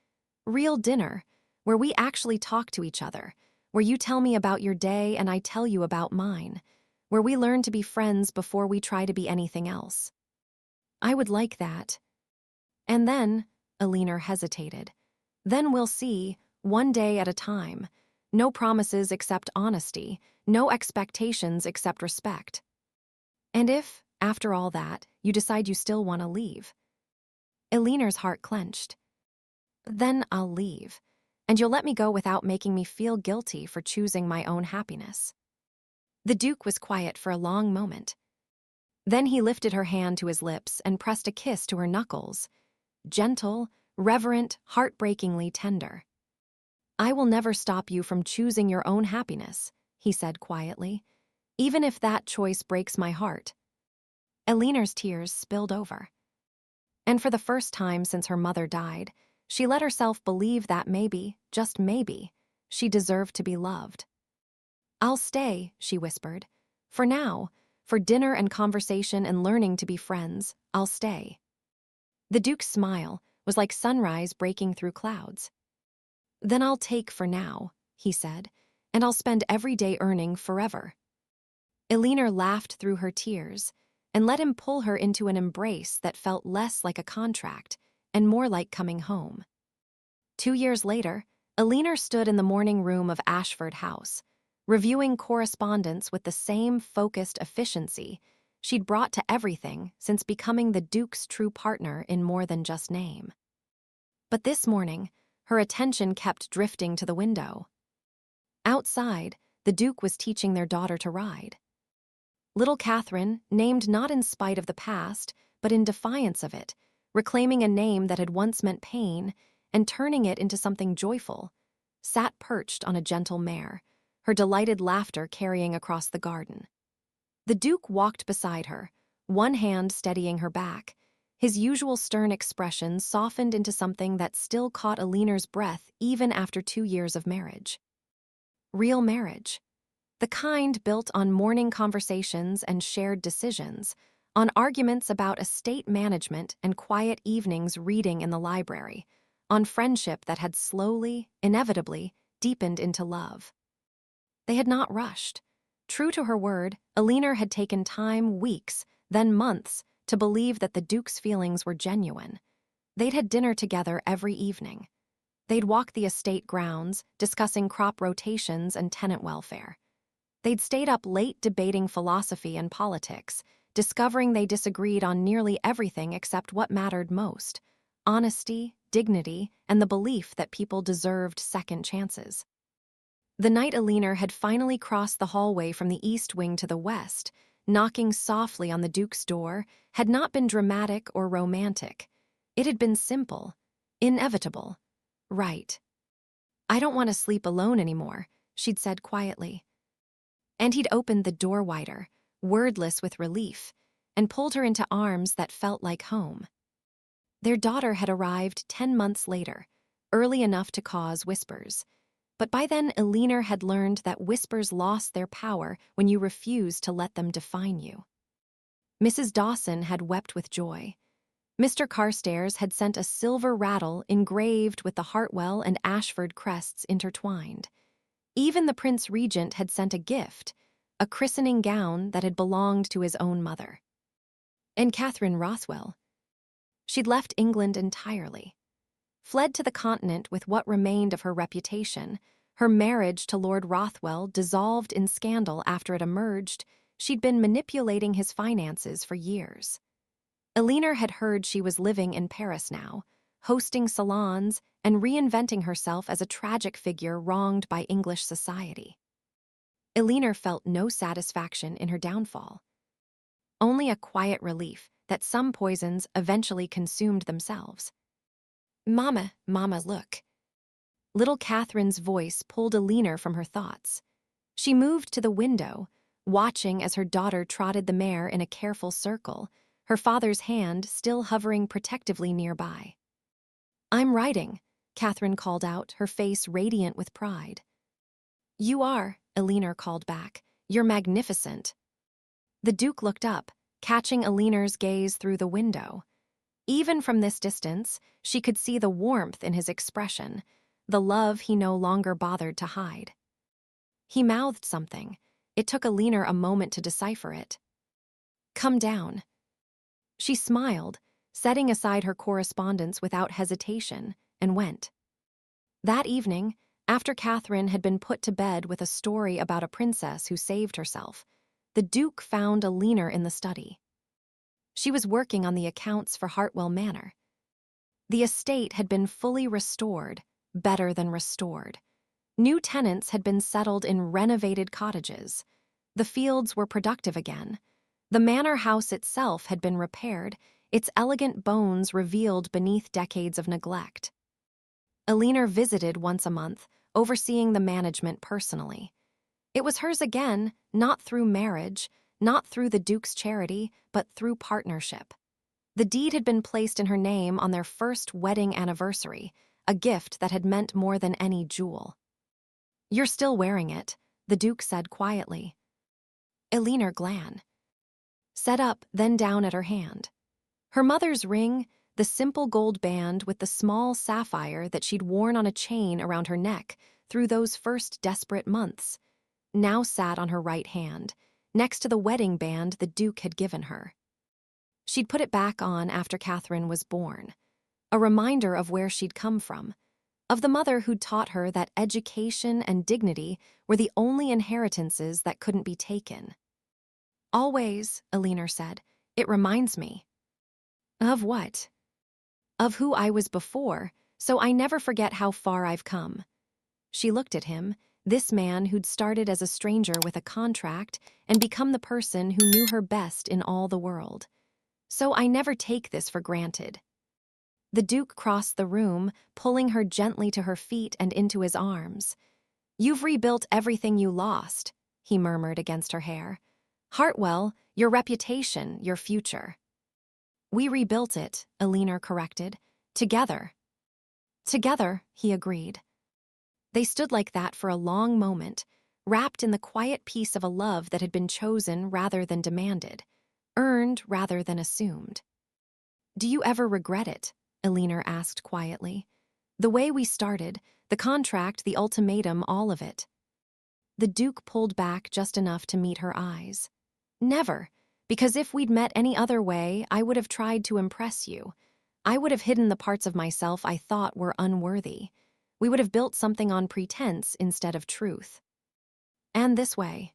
"Real dinner, where we actually talk to each other, where you tell me about your day and I tell you about mine, where we learn to be friends before we try to be anything else." "I would like that." "And then," Eleanor hesitated, "then we'll see, one day at a time. No promises except honesty, no expectations except respect. And if, after all that, you decide you still want to leave." Eleanor's heart clenched. "Then I'll leave, and you'll let me go without making me feel guilty for choosing my own happiness." The Duke was quiet for a long moment. Then he lifted her hand to his lips and pressed a kiss to her knuckles. Gentle, reverent, heartbreakingly tender. "I will never stop you from choosing your own happiness," he said quietly, "even if that choice breaks my heart." Eleanor's tears spilled over. And for the first time since her mother died, she let herself believe that maybe, just maybe, she deserved to be loved. "I'll stay," she whispered. "For now, for dinner and conversation and learning to be friends, I'll stay." The Duke's smile was like sunrise breaking through clouds. "Then I'll take for now," he said, "and I'll spend every day earning forever." Eleanor laughed through her tears and let him pull her into an embrace that felt less like a contract and more like coming home. 2 years later, Eleanor stood in the morning room of Ashford House. reviewing correspondence with the same focused efficiency she'd brought to everything since becoming the Duke's true partner in more than just name. But this morning, her attention kept drifting to the window. Outside, the Duke was teaching their daughter to ride. Little Catherine, named not in spite of the past, but in defiance of it, reclaiming a name that had once meant pain and turning it into something joyful, sat perched on a gentle mare, her delighted laughter carrying across the garden. The Duke walked beside her, one hand steadying her back, his usual stern expression softened into something that still caught Aliner's breath even after 2 years of marriage. Real marriage. The kind built on morning conversations and shared decisions, on arguments about estate management and quiet evenings reading in the library, on friendship that had slowly, inevitably, deepened into love. They had not rushed. True to her word, Aliner had taken time, weeks, then months, to believe that the Duke's feelings were genuine. They'd had dinner together every evening. They'd walk the estate grounds, discussing crop rotations and tenant welfare. They'd stayed up late debating philosophy and politics, discovering they disagreed on nearly everything except what mattered most: honesty, dignity, and the belief that people deserved second chances. The night Aliner had finally crossed the hallway from the east wing to the west, knocking softly on the Duke's door, had not been dramatic or romantic. It had been simple, inevitable, right. "I don't want to sleep alone anymore," she'd said quietly. And he'd opened the door wider, wordless with relief, and pulled her into arms that felt like home. Their daughter had arrived 10 months later, early enough to cause whispers. But by then, Aliner had learned that whispers lost their power when you refused to let them define you. Mrs. Dawson had wept with joy. Mr. Carstairs had sent a silver rattle engraved with the Hartwell and Ashford crests intertwined. Even the Prince Regent had sent a gift, a christening gown that had belonged to his own mother. And Catherine Rothwell. She'd left England entirely. Fled to the continent with what remained of her reputation. Her marriage to Lord Rothwell dissolved in scandal after it emerged she'd been manipulating his finances for years. Aliner had heard she was living in Paris now, hosting salons and reinventing herself as a tragic figure wronged by English society. Aliner felt no satisfaction in her downfall. Only a quiet relief that some poisons eventually consumed themselves. Mama, look." Little Catherine's voice pulled Aliner from her thoughts. She moved to the window, watching as her daughter trotted the mare in a careful circle, her father's hand still hovering protectively nearby. "I'm writing," Catherine called out, her face radiant with pride. "You are," Aliner called back. "You're magnificent." The Duke looked up, catching Aliner's gaze through the window. Even from this distance, she could see the warmth in his expression, the love he no longer bothered to hide. He mouthed something. It took Aliner a moment to decipher it. "Come down." She smiled, setting aside her correspondence without hesitation, and went. That evening, after Catherine had been put to bed with a story about a princess who saved herself, the Duke found Aliner in the study. She was working on the accounts for Hartwell Manor. The estate had been fully restored, better than restored. New tenants had been settled in renovated cottages. The fields were productive again. The manor house itself had been repaired, its elegant bones revealed beneath decades of neglect. Aliner visited once a month, overseeing the management personally. It was hers again, not through marriage, not through the Duke's charity, but through partnership. The deed had been placed in her name on their first wedding anniversary, a gift that had meant more than any jewel. "You're still wearing it," the Duke said quietly. Aliner Glan sat up, then down at her hand. Her mother's ring, the simple gold band with the small sapphire that she'd worn on a chain around her neck through those first desperate months, now sat on her right hand, next to the wedding band the Duke had given her. She'd put it back on after Catherine was born, a reminder of where she'd come from, of the mother who'd taught her that education and dignity were the only inheritances that couldn't be taken. Always, Alina said, it reminds me. Of what? Of who I was before, so I never forget how far I've come. She looked at him, this man who'd started as a stranger with a contract and become the person who knew her best in all the world. So I never take this for granted. The Duke crossed the room, pulling her gently to her feet and into his arms. You've rebuilt everything you lost, he murmured against her hair. Hartwell, your reputation, your future. We rebuilt it, Alina corrected. Together. Together, he agreed. They stood like that for a long moment, wrapped in the quiet peace of a love that had been chosen rather than demanded, earned rather than assumed. Do you ever regret it? Alina asked quietly. The way we started, the contract, the ultimatum, all of it. The Duke pulled back just enough to meet her eyes. Never, because if we'd met any other way, I would have tried to impress you. I would have hidden the parts of myself I thought were unworthy. We would have built something on pretense instead of truth. And this way.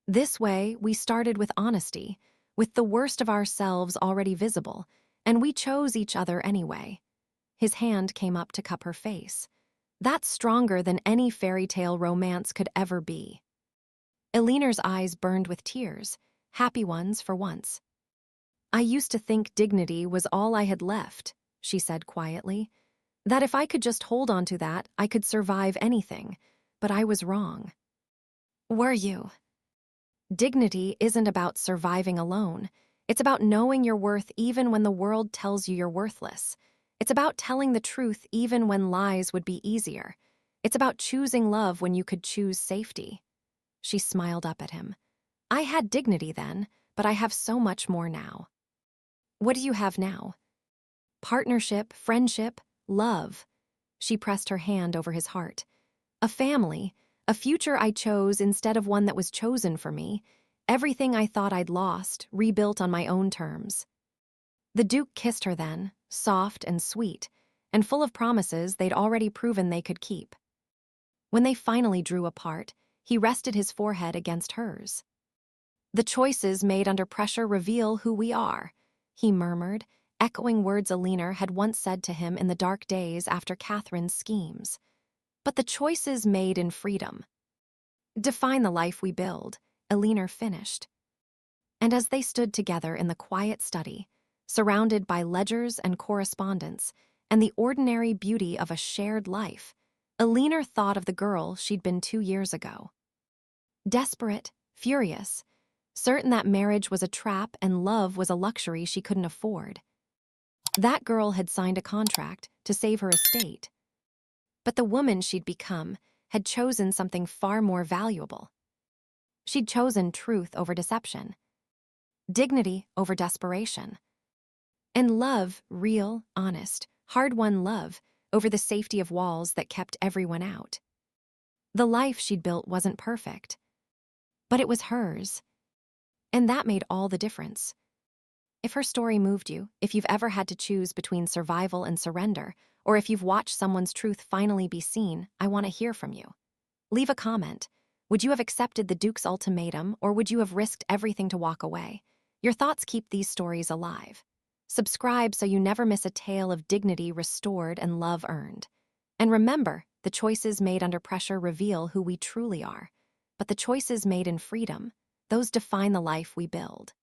This way, we started with honesty, with the worst of ourselves already visible, and we chose each other anyway. His hand came up to cup her face. That's stronger than any fairy tale romance could ever be. Alina's eyes burned with tears, happy ones for once. I used to think dignity was all I had left, she said quietly. That if I could just hold on to that, I could survive anything. But I was wrong. Were you? Dignity isn't about surviving alone. It's about knowing your worth even when the world tells you you're worthless. It's about telling the truth even when lies would be easier. It's about choosing love when you could choose safety. She smiled up at him. I had dignity then, but I have so much more now. What do you have now? Partnership, friendship, love. She pressed her hand over his heart. A family, a future I chose instead of one that was chosen for me. Everything I thought I'd lost, rebuilt on my own terms. The Duke kissed her then, soft and sweet, and full of promises they'd already proven they could keep. When they finally drew apart, he rested his forehead against hers. The choices made under pressure reveal who we are, he murmured, echoing words Alina had once said to him in the dark days after Catherine's schemes. But the choices made in freedom. Define the life we build, Alina finished. And as they stood together in the quiet study, surrounded by ledgers and correspondence, and the ordinary beauty of a shared life, Alina thought of the girl she'd been 2 years ago. Desperate, furious, certain that marriage was a trap and love was a luxury she couldn't afford. That girl had signed a contract to save her estate. But the woman she'd become had chosen something far more valuable. She'd chosen truth over deception, dignity over desperation, and love, real, honest, hard-won love, over the safety of walls that kept everyone out. The life she'd built wasn't perfect, but it was hers, and that made all the difference. If her story moved you, if you've ever had to choose between survival and surrender, or if you've watched someone's truth finally be seen, I want to hear from you. Leave a comment. Would you have accepted the Duke's ultimatum, or would you have risked everything to walk away? Your thoughts keep these stories alive. Subscribe so you never miss a tale of dignity restored and love earned. And remember, the choices made under pressure reveal who we truly are. But the choices made in freedom, those define the life we build.